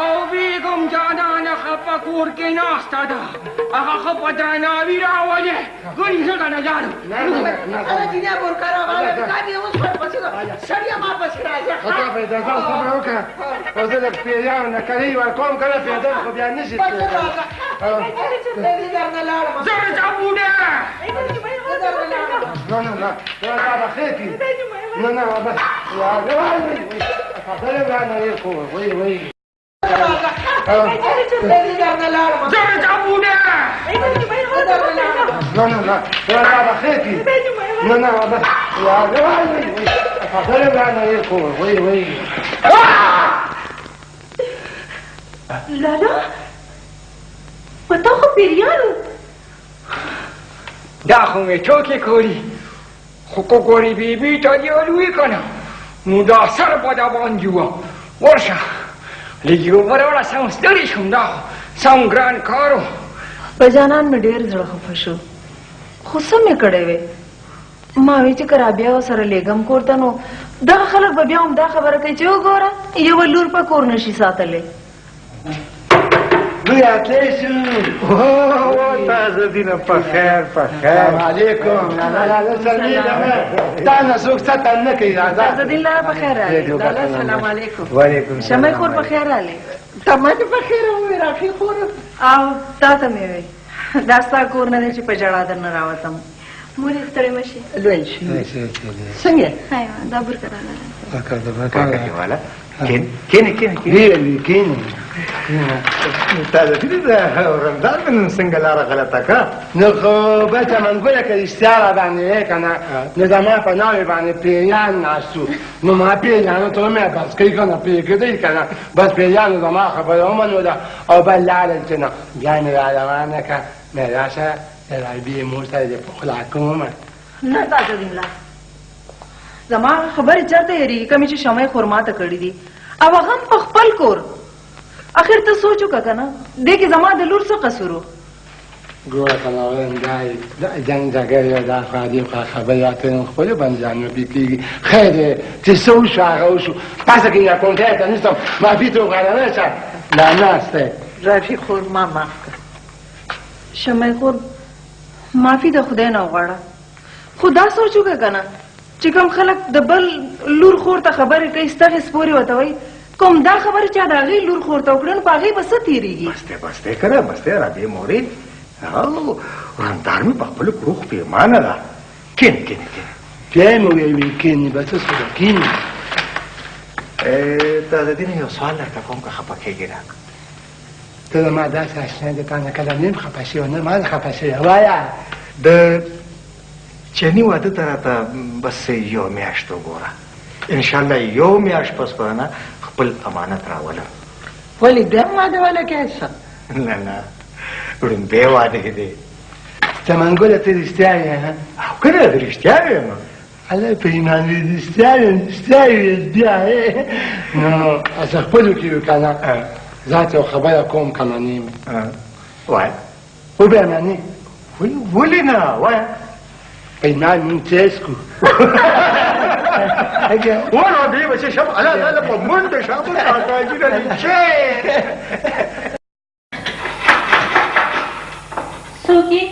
او بیګم جانانه ښه په کور کې ناسته ده، هغه ښه په درناوي راولې ګنې زه که نه لاړم. هغه دنیا برکه راغله دا دې اوس ورپسې ده سړیه ما پسې راځه. خطا پیدا ځان صبر وکړه او زه د پیریانو نه کلي ورکوم که نه پیدا خو بیا نه شي. زه درنه لاړم. زه ځه بوډه. نه دا به خیر کړي. نه بس خبرې رانه یې خو وایي زه ځه بوډه. نه دا به خیر کړي. نه بس خبرې رانه یې خو وایي لالا په تا خو پیریانو دا خو مې ټوکې کولي خو که ګورې بیبي ته دې ولوي که نه نو دا سر به د باندې وه. ورشه لږ یې اوبه راوړه سم ستړی شوم دا خو سم ګران کار و. په جانان مې ډېر زړه خفه شو خو څه مې کړی وې ما وی چې که رابعه ورسره لېږم کور ته نو دغه خلک به بیا هم دا خبره کوي چې وګوره یوه لور په کور نشي ساتلی. لوی اتلی شو تازه دینه په خیر په خیر سلام علیکم لالا سلمیږه تا نه څوک ستن نه کوي تازه دین لالا په خیر راغلی لالا سلام علیکم وعلیکم شمعی خور په خیر راغلی ته ماته په خیر وې راخي خور او تا ته مې وی دا ستا کور نه دی چې په ژړا درنه راوتم مورې ستړې مشي لوی شي څنګه دا برکه راغله والا کینې تازه دې د رمضان نن څنګه لاره غلطه کا نو خو بچه منګوله که رښتیا را باندې وې که نه نو زما په ناوې باندې پیریان ناست نو ما پیریانو ته ومې بس کوي که نه پرې کېدی که نه بس پیریانو زما خبره ومنوله او بل لاړل چې نه بیا مې را روانه که مې راشه د رابعې مور سره دې پخلا کوم نه تازه دین لا زما خبرې چېرته هېرېږي کمې چې شمعی خور ماته کړي دي او هغه هم په خپل کور اخر ته سوچ وکړه که نه دې کې زما د لور څه قصور و ګوره که ناورن دا جنګ جګړې دا خادي خبرې اترې خپلې بندیانو پې کېږي خیر دی چې څه وشو هغه وشو پسه کې یا کونټۍ ته نیستم معافي ته وغواړه شه لا ناست دی رافي خور ما معاف کړ شمعی خور معافي د خدای نه وغواړه خو دا سوچ وکړه که نه چې کوم خلک د بل لور خور ته خبرې کوي ستغې سپورې ورته وایي کوم دا خبرې چا د هغې لور خور ته وکړه نو په هغې به څه تېرېږي بس دی که نه بس دی رابعې مورې او رندار مې په خپلو کړو خو پېمانه ده کینې بیا مې ویې کینې به څه سوله کینې تازه دین یو سوال درته کوم که خفه کېږې نه ته زما داسې اشنا د تا نه کله نیم خفه شوی نه ما نه خفه شوی وایه د چیني واده ته راته بس یو میاشت وګوره انشاءالله یو میاشت پس به نه خپل امانت راولم ولې بیا واده والا کې څه نه ړومبی واده کې دی سمنګوله ته رښتیا یې او که نه رښتیا یم الله په ایمان دې رښتیا یې بیا نو از خپلو کې یو که نه ذات یو خبره کوم که منیم وایه خو بیا منې ولې نه وایه په ایمان مونږ تیز کړو ولو دې به چې شم الله په منډه شم کاکاجي نه څوک یې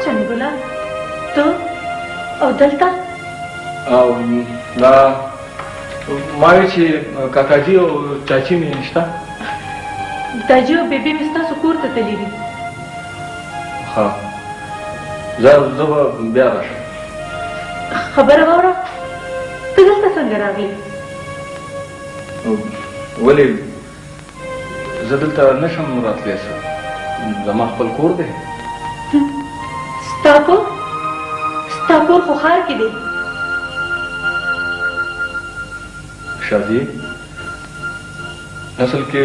چنګولا ته او دلته او دا ما وی چې کاکاجي او چاچي مې شته داجي او بیبي مې ستاسو کور ته تللي دي ها زه به بیا راشم خبره واوره ته دلته څنګه راغلې ولې زه دلته نشم راتلی زما خپل کور دی ستا کور خو ښار کې دی شادي اصل کې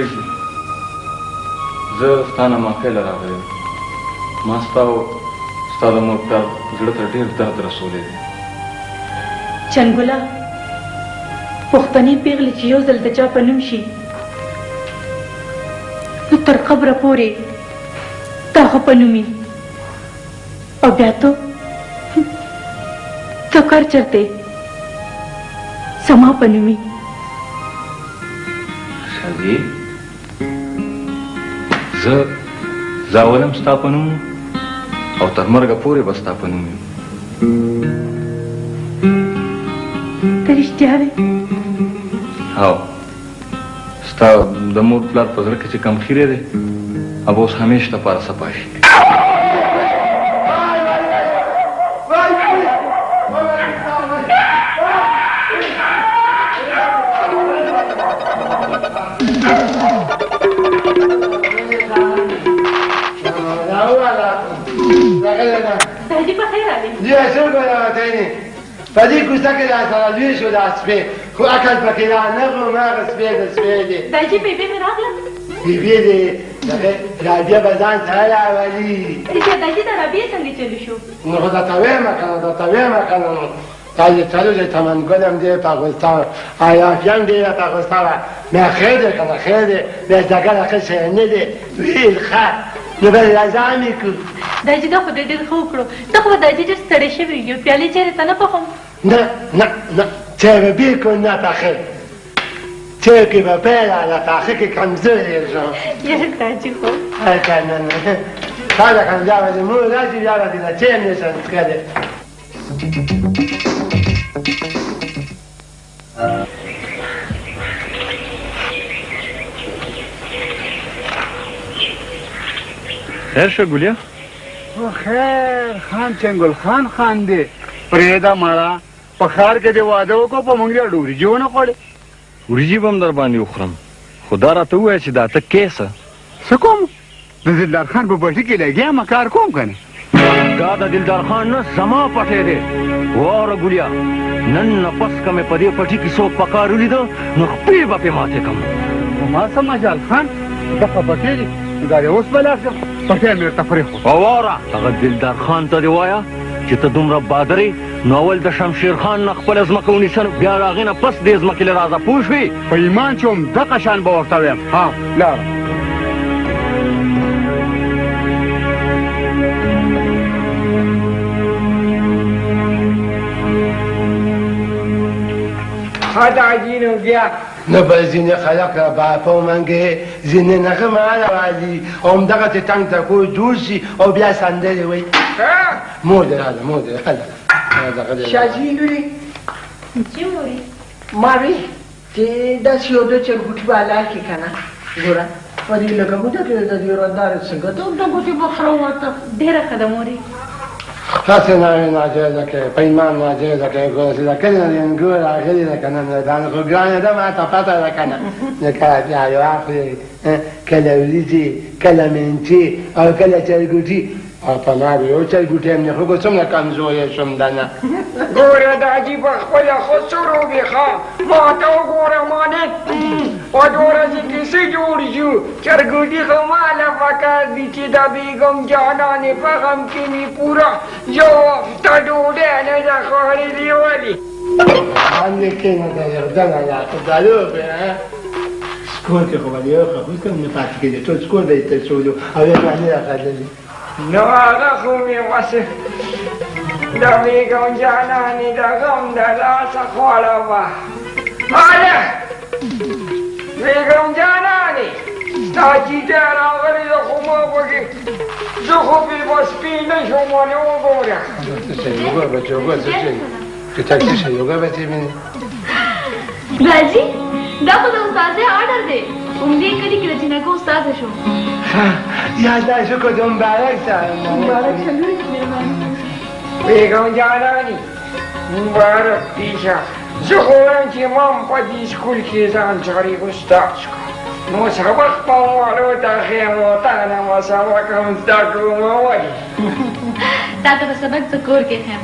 زه ستا نه ماخیله راغلی ما ستا د مور پلار زړه ته ډېر درد رسولی دی چنګولا پښتنې پیغلې چې یو ځل د چا په نوم شي نو تر قبره پورې تا خو په نوم او بیا ته کار چرته زما په نوم شادي زه زاولم ستا په نوم او تر مرګه پورې به ستا په نوم یم ته رښتیا وې او ستا د مور پلار په زړه کې چې کم خیرې دی अब اوس همیشه دپاره صفا شي داجي په خیر راغلی بیا څوک به راوتلی په دې کوڅه کې راسره لوی شو دا سپی خو عقل پکې رانغلو هماغه سپی د سپی دی داجي بیبي مې راغله بیبي دی رابعه به ځان سره راولي رښتیا داجي د رابعې څنګه چلو شو نو خو درته وایم که نه نو تا چې چلو دی تمنګل هم دی په اغوستا عیافي هم دی په اغوستا بیا خیر دی که نه خیر دی بیا ځګر ښه شی نه دی ویل ښه نو به رضا مې کړو داجي دا خو دې ډېر ښه وکړو ته خو به داجي ډېر ستړی شوی یو پیالې چېرې ته نه پخوم نه نه نه چې به بالکل نه پخې چې کې به پیدا له پخې کې کمزوري شو یاره تاجي خو نه نه خاله کنه بیا به مو راځي بیا به نه چې نشم کړه خیر شو ګولیا خیر خان چنګل خان خان دی پرېدا مړه په ښار کې دی واده وکړو په موږ له ډوریجي ونه خوړې وریجې به هم در باندې وخورم خدا راته ووایه چې دا ته کیسه څه کوم د دلدار خان په پټي کې لګیا ما کار کوم که نه دا د دلدار خان نه زما پټی دی واوره ګولیا نن نه پس که مې په دې پټي کې څوک په کار ولیده نو خپې به پې ماتې کړم ما څه مجال خان دغه پټی دی دا دی اوس به لاړ شم پټی مې ورته پرېښود واوره هغه دلدار خان ته دې وایه چې ته دومره بادرې نو اول د شمشیر خان نه خپله ځمکه ونیسه بیا د هغې نه پس دې ځمکې له رازه پوه شوې په ایمان چې هم دغه شان به ورته ویم ها لاړه خداجینو بیا نه به ځینې خلک را باپه ومنګې ځینې نغمه راولي همدغه چې تنګ تکو جوړ شي او بیا سندرې وایي مور دې راله مور دې راله شاجي لورې چې مورې ما وی چې داسې یو دوه چرګوټي به حلال کړي که نه ګوره په دې لږه موده کې د دې ورندارې څنګه ته د ګوتې به خره وته ډېره ښه ده مورې هسې ناجایزه کوې په ایمان ناجایزه کوې ګوره چې د کلي نه د انګور راغلي ده که نه دا نو خو ګرانه ده ما ته پته ده که نه نو کله پیالو اخلي کله وریجې کله منچې او کله چرګوټي او په ما به یو چرګوټی هم نه خو ګو څومره کمزوری شم ده نه ګوره دا جي په خپله خو څه روبې ښه ما ته وګوره ما نه په دوه ورځې کې څه جوړ شو چرګوټي خو ماله پکار دي چې د بیګم جانانې په غم کې مې پوره یو هفته ډوډۍ نه ده خوړلې ولې باندې کښېنه ده یو دنه یا خدایو به سکور کې خو به یو خبرې کوم نه پاتې کېږي ټول سکور به یې ترڅولو او یې باندې راخللي نو هغه خو مې وسه د بیګم جانانې د غم د لاسه خوړه وه هله بیګم جانانې ستا چیټی راغلی ده خو ما پکې زه خو بې بسپي نه شم ولې وګوره یوګا بچه یوګا څه شي چې تاکسی شي یوګا بچه مینې راځي دا خو د استاذۍ آرډر دی عمدې کلي کې د جنکو استاده شو یادا شکر دې مبارک شه مبارک شه لورې بیګم جانانې مبارک دې شه زه خو وایم چې ما هم په دې سکول کې ځان سړی استاد شو نو سبق په والو ته ښیم او تا نه ما سبق هم زده کړم ولې تا ته به سبق زه کور کې ښیم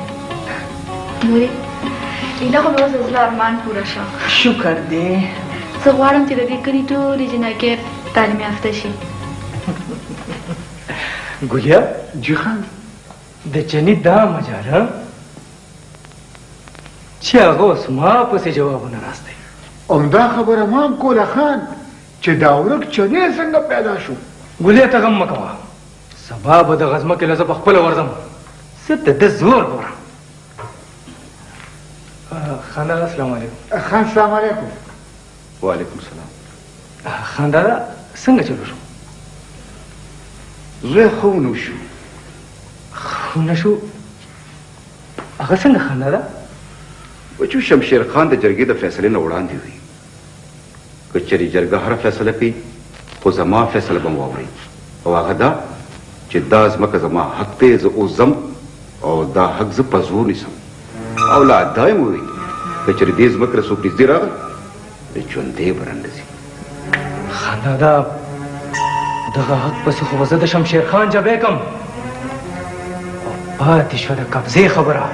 مورې دا خو مې اوس د زړه ارمان پوره شو شکر دی زه غواړم چې د دې کلي ټولې جنکۍ تعلیم یافته شي ګولیا جي خان د چني دا مجال چې هغه اوس ما پسې جوابونه راستئ همدا خبره ما هم کوله خان چې دا ورک چنې څنګه پیدا شو ګولیا ته غم مه کوه سبا به دغه ځمکې له زه پخپله ورځم زه د ده زور ګورم خان دادا السلام علیکم خان سلام علیکم وعلیکم السلام خان دادا څنګه چلو شو زه خو نو شو خو نه شو هغه څنګه خان دادا بچو شمشیر خان د جرګې د فیصلې نه وړاندې وي که چېرې جرګه هره فیصله کوي خو زما فیصله به م واورئ او هغه دا چې دا ځمکه زما حق دی زه اوس ځم او دا حق زه په زور نیسم او لا دا یې م ووایي که چېرې دې ځمکې له څوک نږدې راغی د ژوندی به رانډځي خان دادا دغه حق پسې خو به زه د شمشیر خان جبې کم او پاتې شوه د قبضې خبره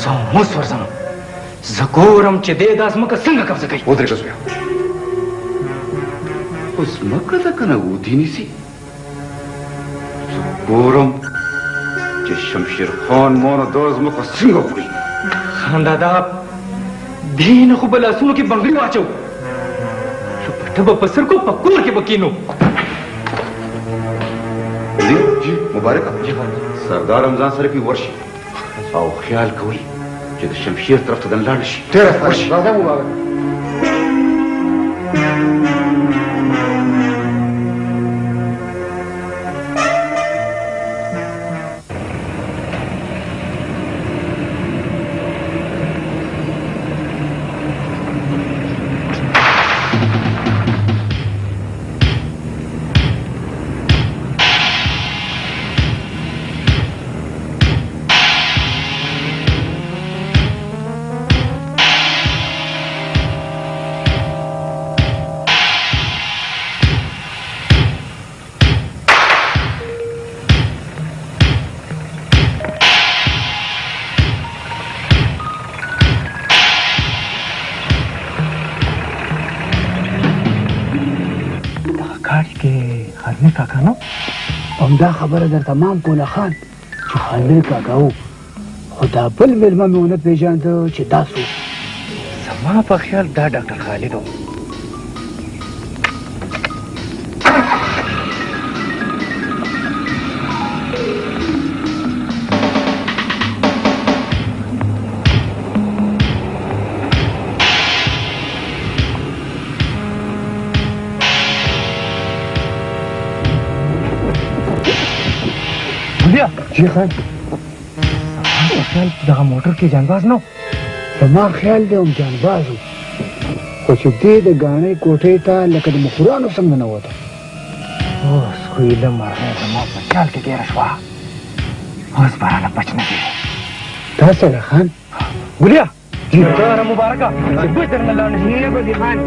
زه هم اوس ورځم زه ګورم چې دی دا ځمکه څنګه قبضه کوي ودرېږه زویه خو ځمکه ده که نه ودې نیسي زه ګورم چې شمشیر خان ما نه دا ځمکه څنګه خوري خان دادا دې نه خو به لاسونو کې بنګړي واچو پټه به په سرکو په کور کې به کینو جی مبارکه سردار رمضان سره کې ورشي او خیال کوي چې د شمشیر طرف ته د لاړ شي ډېره ښه راځه مبارک همدا خبره در تمام کوله خان چې خانه کاکا و خو دا بل مېلمه مې ونه پېژانده چې دا څوک زما په خیال دا ډاکټر خالد و جی خان زما خیال دغه موټر کې جانباز نه و زما خیال دی هم جانباز و خو چې دی د ګاڼۍ کوټې ته لکه د مخورانو څنګه ننوته اوس خو یې له مرغۍ زما په خیال کې ګیره شوه اوس به رانه بچ نه کېږي دا څنګه خان ګلیا ته مبارکه چې بوی درنه لاړ نه شي به دې خان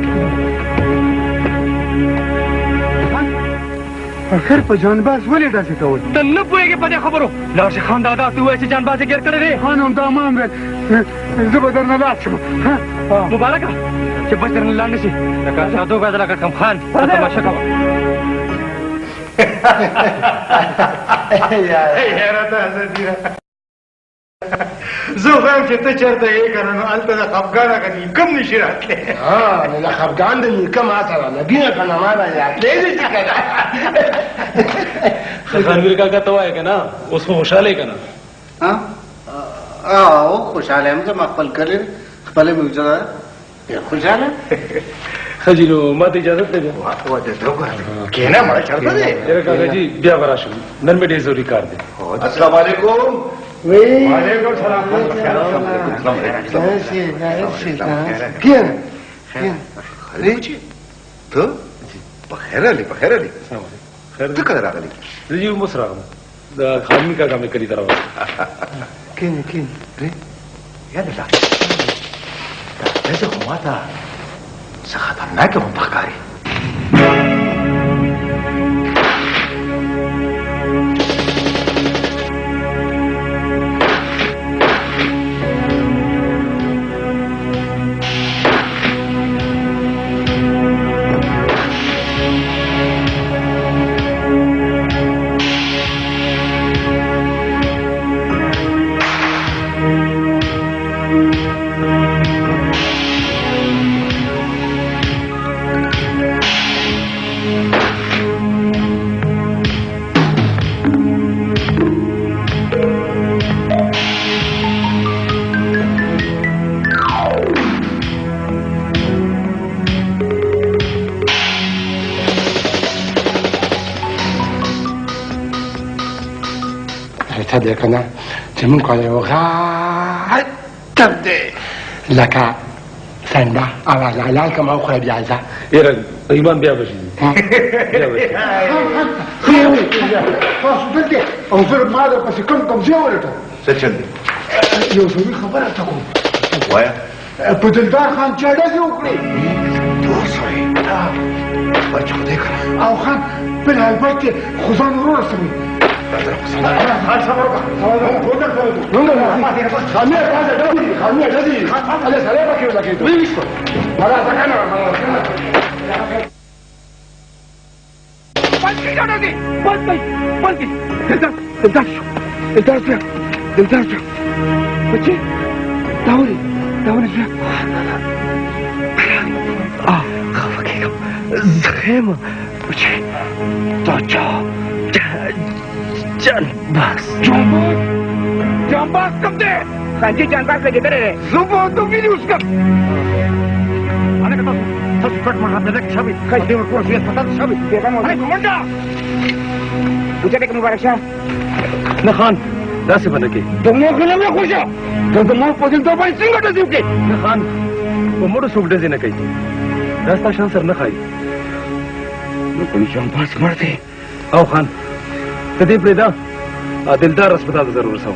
اخر په جانباز ولې داسې کول ته نه پوهېږې په دې خبرو لاړ شي خان دادا ته ووایه چې جانباز یې ګیر کړی دی خان همدا ما هم ویل زه به درنه لاړ شم مبارکه چې بچ درنه لاړ نه شي لکه شادو باید لکه کم خان تماشه کوه حیرت حضرت زه وایم چې ته چېرته یې که نه نو هلته د خفګان هغه نیکم نشي راتلی نو د خفګان د نیکه ما سره لګي نه که نه ما به راتلی نه شي که نه خانویر کاکا ته وایه که نه اوس خو خوشحاله یې که نه او خوشحاله یم زما خپل کلی خپله مې وجده خوشحاله ښه جي نو ما ته اجازت دی بیا کښېنه مړه چېرته دی یاره کاکا جي بیا به راشم نن مې ډېر ضروري کار دی السلام علیکم وعلیکم سلام کښېنه ته په خیر راغلی په خیر راغلی ته کله راغلی زه جي اوس راغلم د خانویر کاکا مې کلي ته راغلم کښېنه کښېنه یاد الله داسې خو ما ته څه خطرناکې غوندې ښکاري ته دی که نه چې مونږ کله یو غټب دی لکه سنده او حلال کم او خورې بیا ځه یاره ایمان بیا به شي بیا به شي تاسو دلته او زه ما درپسې کوم ځای ولټم څه چل دی یو ضروري خبره ته کوم وایه په دلدار خان چا ډزې وکړې تو سړی بچ خدای کړه او خان بل البت کې خو ځان ورو رسوي خفه کېږم زه یم بچې دا چا جانباز کم دی सांची जानबाज लगे तेरे सुबह तो भी नहीं उसका अरे का तो फट मार रहा है शबी कैसे वो कोर्स ये पता शबी देखा अरे घुमंडा पूछा देख मुबारक शाह ना खान दास बने के तुम लोग गुलाम ना खुश हो तुम लोग पोजिल तो भाई सिंगट दियो के ना खान वो मोड़ सुगड़े से न कही रास्ता शान सर न खाई मैं कोई जानबाज मर दे आओ खान कदी प्रेदा दिलदार अस्पताल जरूर सो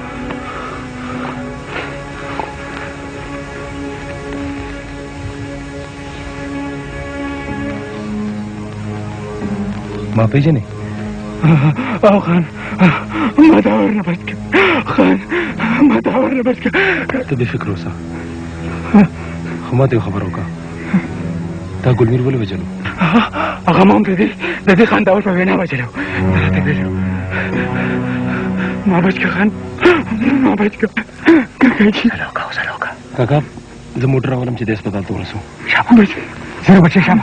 माफी जी नहीं आओ खान मदावर न बच गया खान मदावर न बच गया तो बेफिक्र हो सा हमारे खबर होगा ता गुलमीर बोले बचलो अगमाम दे खान दावर पर वेना बचलो तराते बेलो मां बच गया खान मां बच गया काका जब मोटर वाला मुझे अस्पताल तो रसो शाम बच जरा बच्चे शाम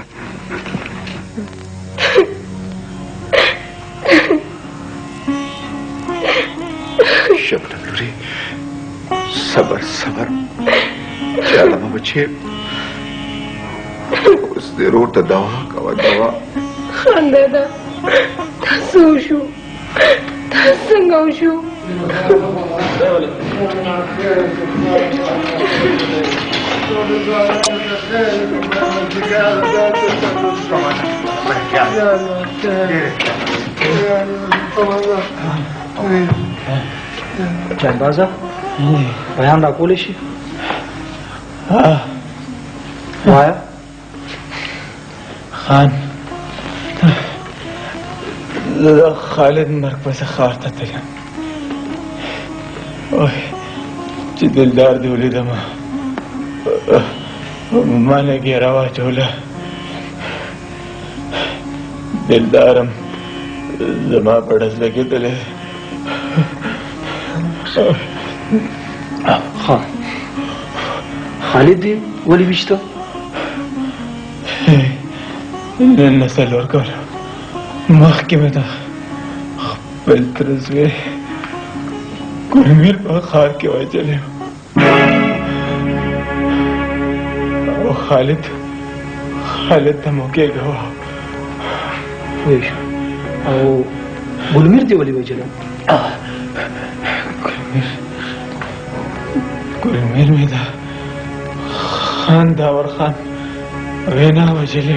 शबनम सबर सबर चला बच्चे उस जरूर तो दवा दवा खान दादा तसोशु तसंगोशु जानबाजा बयान दाखवले शी वाया खान खालिद मरकज खारता तया ओए ची दिलदार दूली दमा माने गिरावा चोला दिलदारम जमा पड़स लगे तले खान खालिद वली बिश्तो नसल और कर محكمة بالترزوي كرمير بخار के वजह वो खालिद धमके गवा वेश او गुलमीर दी वाली वजह गुलमीर में था खान दावर खान वेना वजह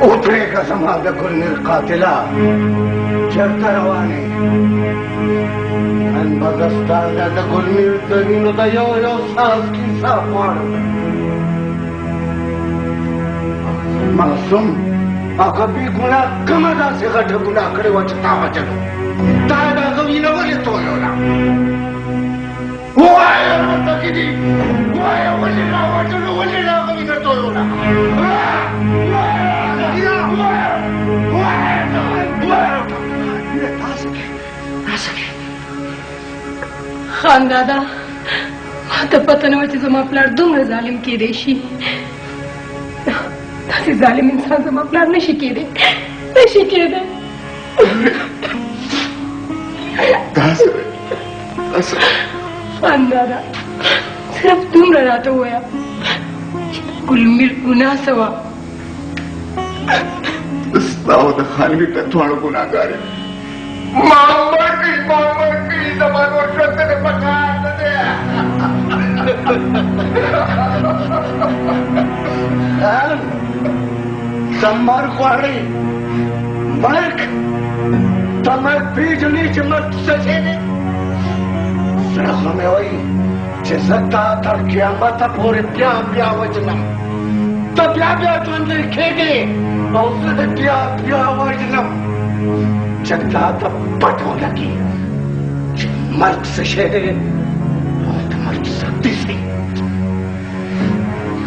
उतरेगा समाज गुलमीर कातिला चरता रवाने अन बदस्तान दा गुलमीर तगिनो दा यो सास की साफार मासूम अकबी गुनाह कमदा से गठ गुनाह करे वचता वचलो तादा कभी न बोले तो योला वाया तगिदी वाया वली ना वचलो वली ना कभी न तो योला खान दादा माता पता न वचे जमा प्लाट दोमर जालिम की देशी तासी जालिम इंसान जमा प्लाट नशी की दे खान दादा सिर्फ तुम रहता हुआ गुलमीर गुनाह सवा दाऊद खान भी तत्वाणु गुनाहगार है मामर की जबान और शब्द ने पका दे सम्मार क्वारी मर्क तमर बीजनी चमक सजे ने सिर्फ हमें वही जिसका तर क़यामत पूरे प्या वजनम तो प्या तो अंदर खेगे और प्या वजनम जगता तब पटो लगी मर्द से शेरे और मर्द शक्ति से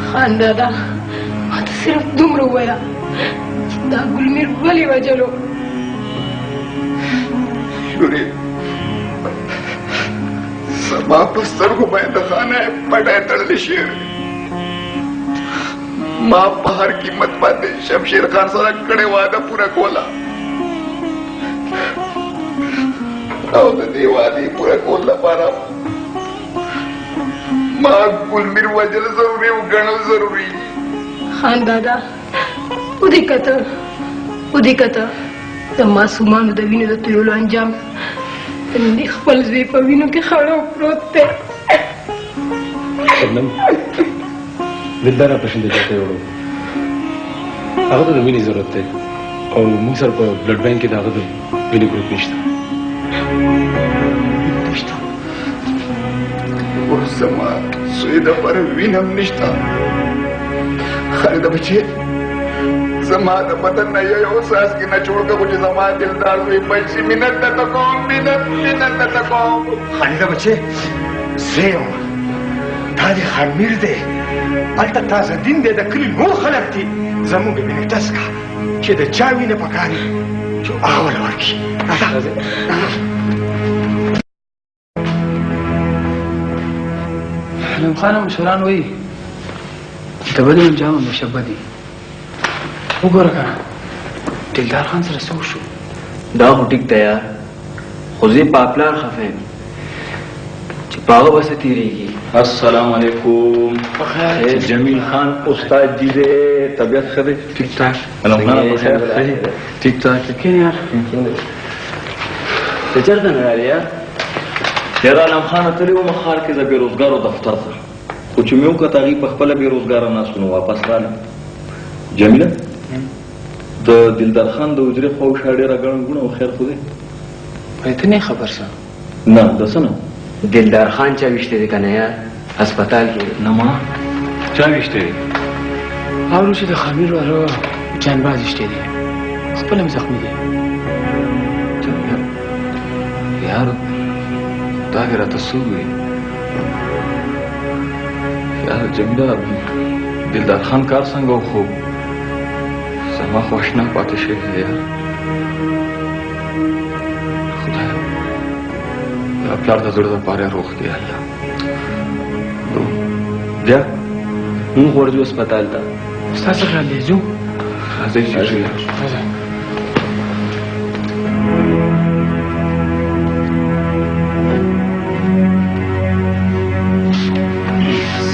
खान दादा मत सिर्फ तुम रोया जितना गुलमीर वली वजलो शुरी समा पस्तर को मैं दखाना है पढ़ाए तड़ले शेर मां पहाड़ की मत बातें शमशेर खान सारा कड़े वादा पूरा खोला او د دې وعدې پوره کولو لپاره ما ګلمیر وژل ضروري وګڼل ضروري خان دادا ودې کته د معصومانو د وینو د تویولو انجام د خپل زوی په وینو کې خړو پروت دی شبنم دلدار اپریشن دی چاته وړو هغه ته د وینې ضرورت دی او موږ سره په بلډ بانک کې د هغه د وینې ګروپ نشته اوس زما زوی دپاره وینه هم نشته خالده بچې زما د بدن نه یو ساس کې نه جوړ کړو چې زما دلدار زوی بچ شي منت درته کوم منت درته کوم خالده بچې زه یم دا د خمیر دی هلته تازه دین دی د کلي نور خلک دي زموږ وینې ټس کړه چې د چا وینه پکار وي چې هغه وله ورکړي علم خان مشران وایي د بدې انجام همیشه بدي وګوره که دلدار خان سره څه وشو دا خو ټیک دی یار خو زه په پلار خفه یم چې په هغه بسه تېرېږي السلام علیکم جمیل خان استاد جی دی طبیعت ښه دی ټیک ټاک علم خان بخیر ټیک ټاک کښېنه یار ته چېرته نه رالې یار یاره علم خانه تللی وم ښار کې د بېروزګارو دفتر ته خو چې مې وکړه هغې په خپله بېروزګاره ناست نو واپس رالم جمیله د دلدار خان د حجرې خواوشا ډېره ګڼه ګوڼه او خیر خو دی ته نه خبر شه نه د څه نه دلدار خان چا ویشته دی کنه یار هسپتال کې نه ما چا ویشته دی اورو چې د خمیر والا جانباز ویشته دی خپله مې زخمي دی یار دا دې راته څه ووایي یار جمیله دلدار خان کار څنګه و خو زما خو اشنا پاتې شوی دی یار خدایا دا پلار د زړه دپاره روغ کړي الله بیا مونږ ورځو هسپتال ته ستا څه خیال دی ځو راځئ چې ځو یار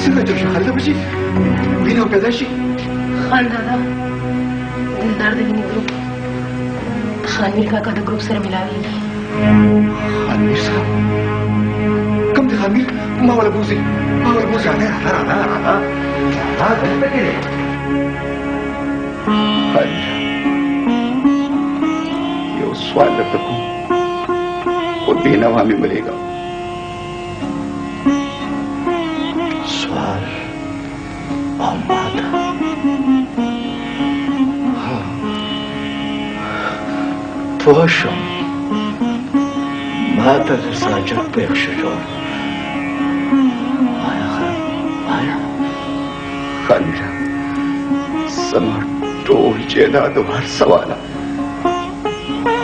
څنګه جوړ شو خالده بچي وینه پیدا شي خان دادا دلدار د وینې ګروپ خانمیر کاکا د ګروپ سره ملاویږي خانمیر صاحب کوم دی خانمیر ما ولا بوزي راځه دلته کې دی خالده یو سوال درته کوم خو بېنوا مې ملېږه سوال او ماته پوه شم ما ته د ساجد پېښ شو آیا خالده زما ټول جایداد او هر سواله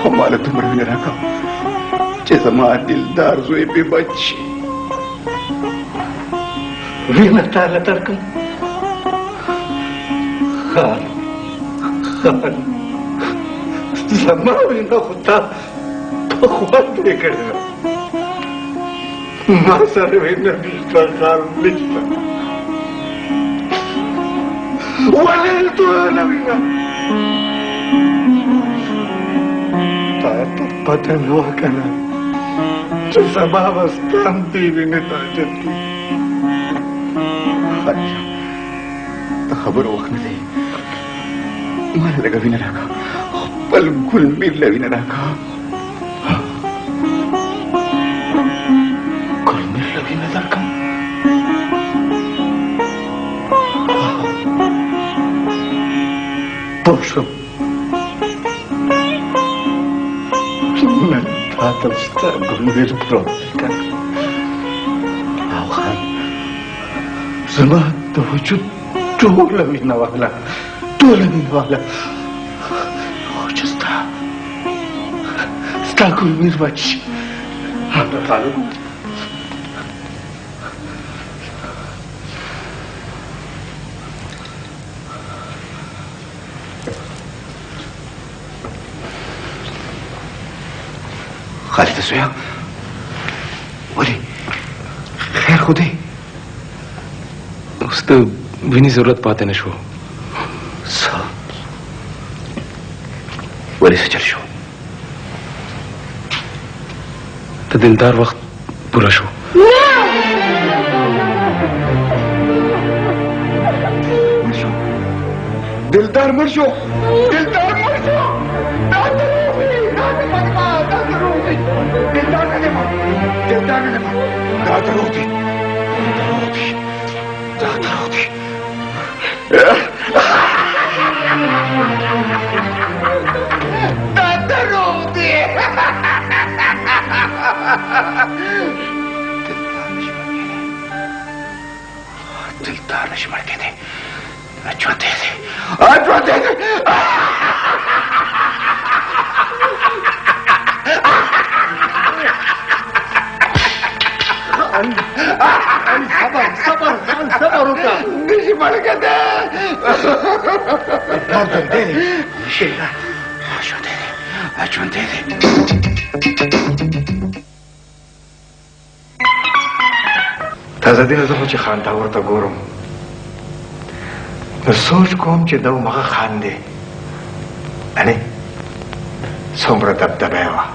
خو ماله دومره وینه راکړه چې زما دلدار زوی بې بچ شي وینه تاله درکړم خان زما وینه خو تا په خوند یې کړې ده ما سره وینه نشته خان نشته ولې ټوله وینه تا ته پته نه وه که نه چې سبا به ستا هم دې وینې ته حاجت کېږي خالده د خبرو وخت نه دی ماله لږه وینه راکړه خپل ګلمیر له وینه راکړه ګلمیر له وینه درکړم پوه شوم نن تا ته ستا ګلمیر پروت دی که او خان زما د وجود ټوله وینه واله خو چې ستا ګلمیر بچ شي طالب خالد زویا ولې خیر خو دی اوس د وینې ضرورت پاتې نه شو څه ولې څه چل شو د دلدار وخت پوره شو دلدار مر شو دلدار مر شو دلدار نشي مړ کېدی ژوندی دی صبر وکړه نشي مړ کېدی ژوندی دی ژوندی دی تازه دې زه خو چې خان ته ورته ګورم نو سوچ کوم چې دا مغه خان دی انې څومره دبدبه یې وه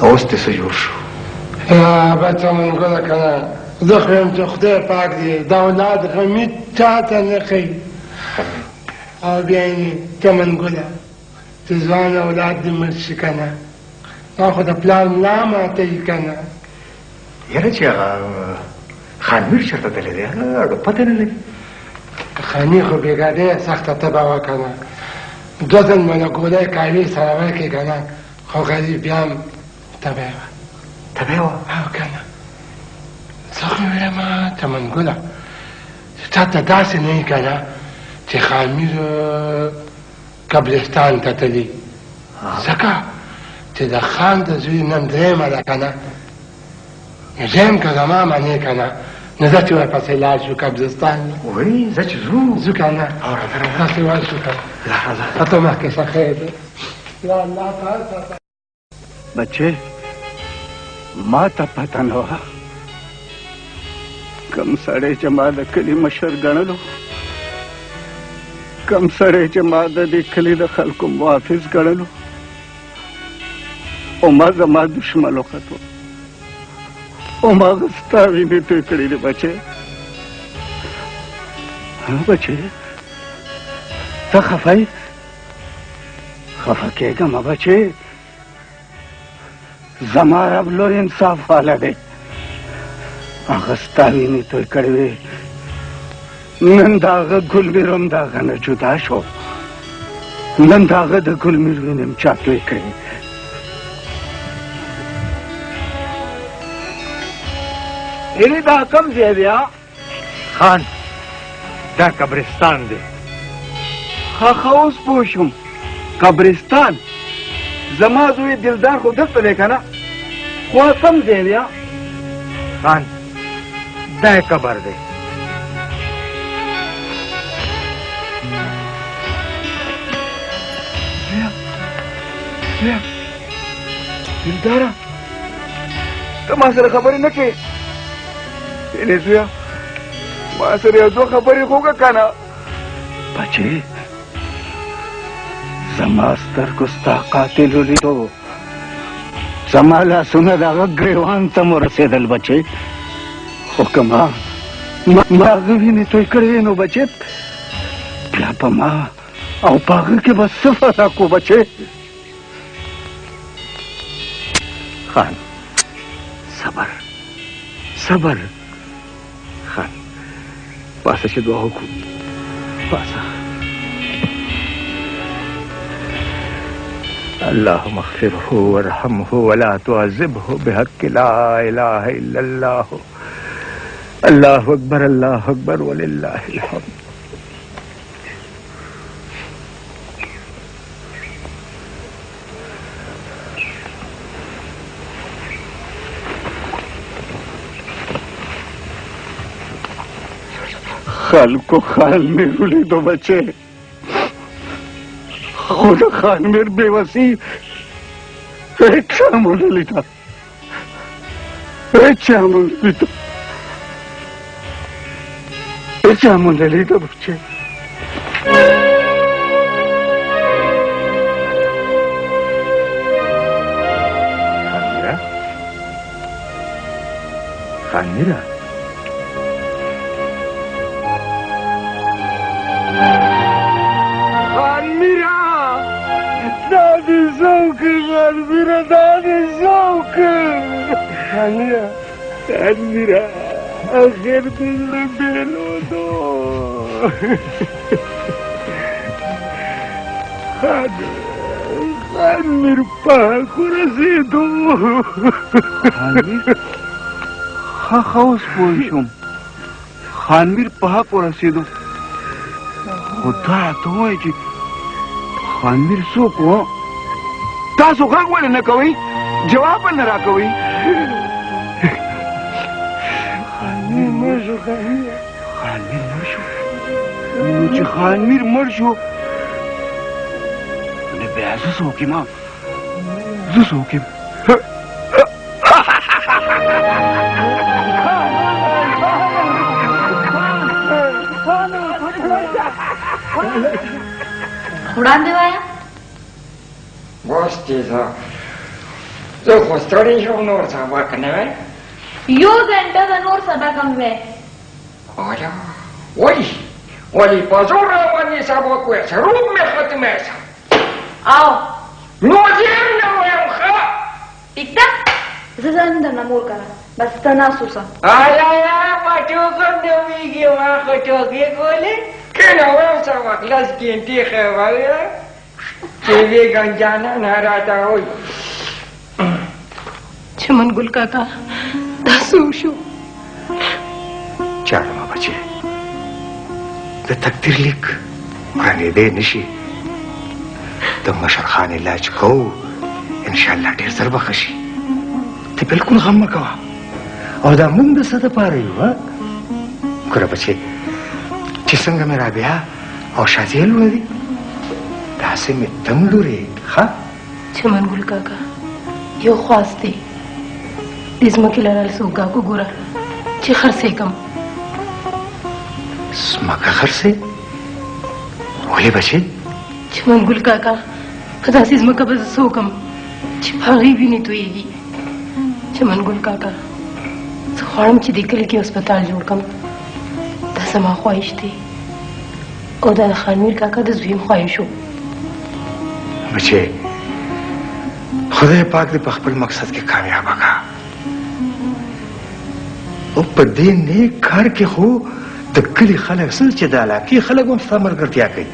اوس دې څه جوړ شو بچه من ګله که نه زه خو یم چې خدای پاک دی دا اولاد غمي چاته نه کوي او بیا یې چمن ګله چې ځوان اولاد دې مړ شي که نه ما خو د پلار ملا ماتوي که نه یاره چې هغه خانمیر چېرته تللی دی اړو پته نه لري خاني خو بېګا دی سخته تبه وه که نه دوه ځل مله ګولۍ کاوې سره ورکړې که نه خو غریب بیا هم تبه یې وه تبه یې وه او که نه زه خو ویلم چمن ګله چې تا ته داسې نه وي که نه چې خامیر قبرستان ته تلي ځکه چې د خان د زوی نن درېیمه ده که نه نو زه یم که زما منې که نه نو زه چې ورپسې لاړ شو قبرستان وایي زه چې ځو که نه داسې ورشو که نه ته مخکې څه خیر دی یا الله تعالی بچې ما ته پته نه وه کم سړی چې ما د کلي مشر ګڼلو کم سړی چې ما د دې کلي د خلکو محافظ ګڼلو او ما زما دشمن وختو او ما ستا وینې توی کړې دي بچې بچې ته خفه یې خفه کېږه مه بچې زما رب لوی انصاف والا دی هغه ستا وینې توی کړې وې نن د هغه ګلمیر هم د هغه نه جدا شو نن د هغه د ګلمیر وینې هم چا توی کړې یعنی دا کم ځای دی خان دا قبرستان دی ښه اوس پوه شوم قبرستان زما زوی دلدار خو دلته دی که نه خو کم ځای دی خان دا قبر دی دلداره ته ما سره خبرې نه کوې یعنې زویه ما سره یو دوه خبرې خو وکړه که نه بچې زما سترګو ستا قاتل ولیدو زما لاسونه د هغه ګریوان ته مو رسېدل بچې خو که ما هغه وینې توی کړې وې نو بچې بیا په ما او په هغه کې به څه فرق و بچې خان صبر صبر خان پاسه چې دعا وکړو پاسه اللهم اغفره وارحمه ولا تعذبه بحق لا اله الا الله الله اکبر الله اکبر ولله الحمد خلکو خانمیر ولیدو بچې خو د خانمیر بېوسي هیچ همون لیتا هیچ همون لیتا هیچ همون لیتا بچه خانمیرا دادی زوکه خانمیرا دادی زوکه خانمیرا آخر دل بیلو دو خانمیر پاک رسیدو خانمیر خواست پوشم خانمیر پاک رسیدو خدا ته وایي چې خانمیر څوک و تاسو غږ ولې نه کوئ جواب نه راکوئ خانمیر مړ شو خانمیر مړ شو نو چې خانمیر مړ شو نو بیا زه څوک یم زه څوک یم وړاندې وایه بس دې زه خو ستړی شوم نور سبق نه وای یو ګنټه د نور سبق هم وای آیا ولې په زور باندې سبق وای روم مې ختمه او نو زه نه وایم ښه ټیک ده زه ځان درنه مور کړم بس ته ناست اوسه آیا په ټوکر نه ویږي واخه ټوکې کولې کله وایم سبق لس ګنټې ښه وایه چې وی ګنجانه نه راته وایي چمن ګل کاکا دا څه وشو چارما بچې د تقدیر لیک ورانېدی نشي د مشر خان علاج کوو انشاءالله ډېر ژر به ښه شي ته بلکل غم مه کوه او دا موږ د څه دپاره یو ګوره بچې چې څنګه مې رابعه او شازیه لوڼه دي داسې مې تم لورې ښه چمن ګل کاکا یو خواست دی د ځمکې لرل څوک وګوره چې خرڅېږم ځمکه خرڅې ولې بچې چمن ګل کاکا په داسې ځمکه به زه څه وکړم چې په هغې وینې تویېږي چمن ګل کاکا زه غواړم چې دې کلي کې هسپتال جوړ کړم دا زما خواهش دی او دا د خانمیر کاکا د زویم خواهش و بچې خدای پاک دې په خپل مقصد کې کامیابه کا او په دې نیک کار کې خو د کلي خلک څه چې د علاقې خلک هم ستا ملګرتیا کوي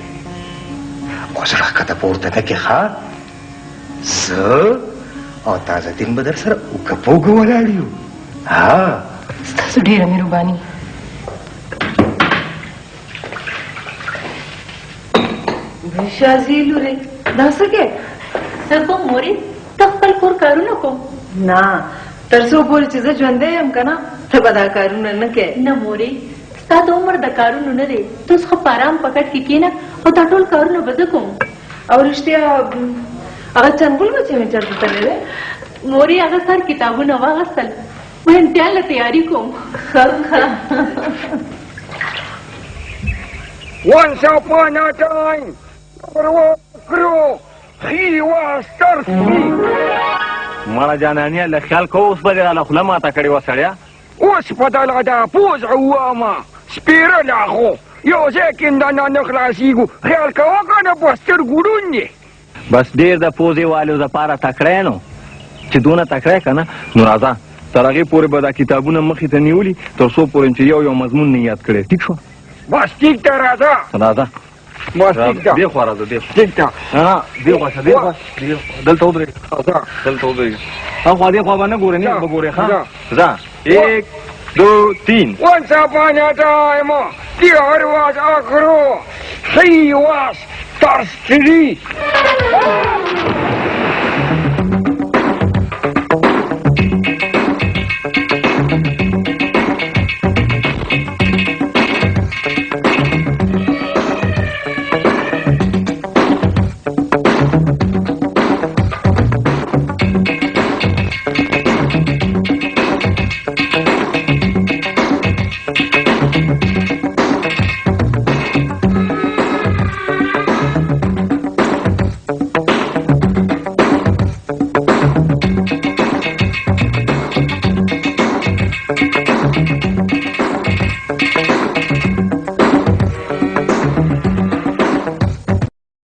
خو زړه ښکته پورته نه کې ښه زه او تازه دین به در سره اوږه په اوږه ولاړ یو ستاسو ډېره مهرباني شازي لورې دا څه کې څه کوم مورې ته خپل کور کارونه کوم نه تر څو پورې چې زه ژوندی یم که نه ته به دا کارونه نه کوې نه مورې ستا د عمر د کارونو نه دی ته اوس ښه په ارام په کټ کې کښېنه او دا ټول کارونه به زه کوم او رښتیا هغه چنګل بچی مې چېرته تللی دی مورې هغه سر کتابونه واغستل زه امتحان له تیاري کوم Once upon a time, there was a crow. He was thirsty. مړه جانانیه له خیال کوه اوس به دې راله خوله ماته کړې وه سړیه اوس په دغه دا پوز عوامه سپېره لاغو یو ځای کې دننه نه خلاصېږو خیال کوه که نه په سترګو ړوند دی بس ډېر د پوزې والیو دپاره تکړی نو چې دونه تکړی که نه نو راځه تر هغې پورې به دا کتابونه مخې ته نیولي تر څو پورې چې یو مضمون نه یاد کړی ټیک شو بس ټیک ته راځه بس ټیک ده دې خوا راځه دې خوا ټیک ده دې خوا شه دې خوا دلته ودرېږه دلته ودرېږه هاخوا دې خوا به نه ګورې نه به ګورې ښه ځه 1 2 3 Once upon a time, there was a crow. He was thirsty.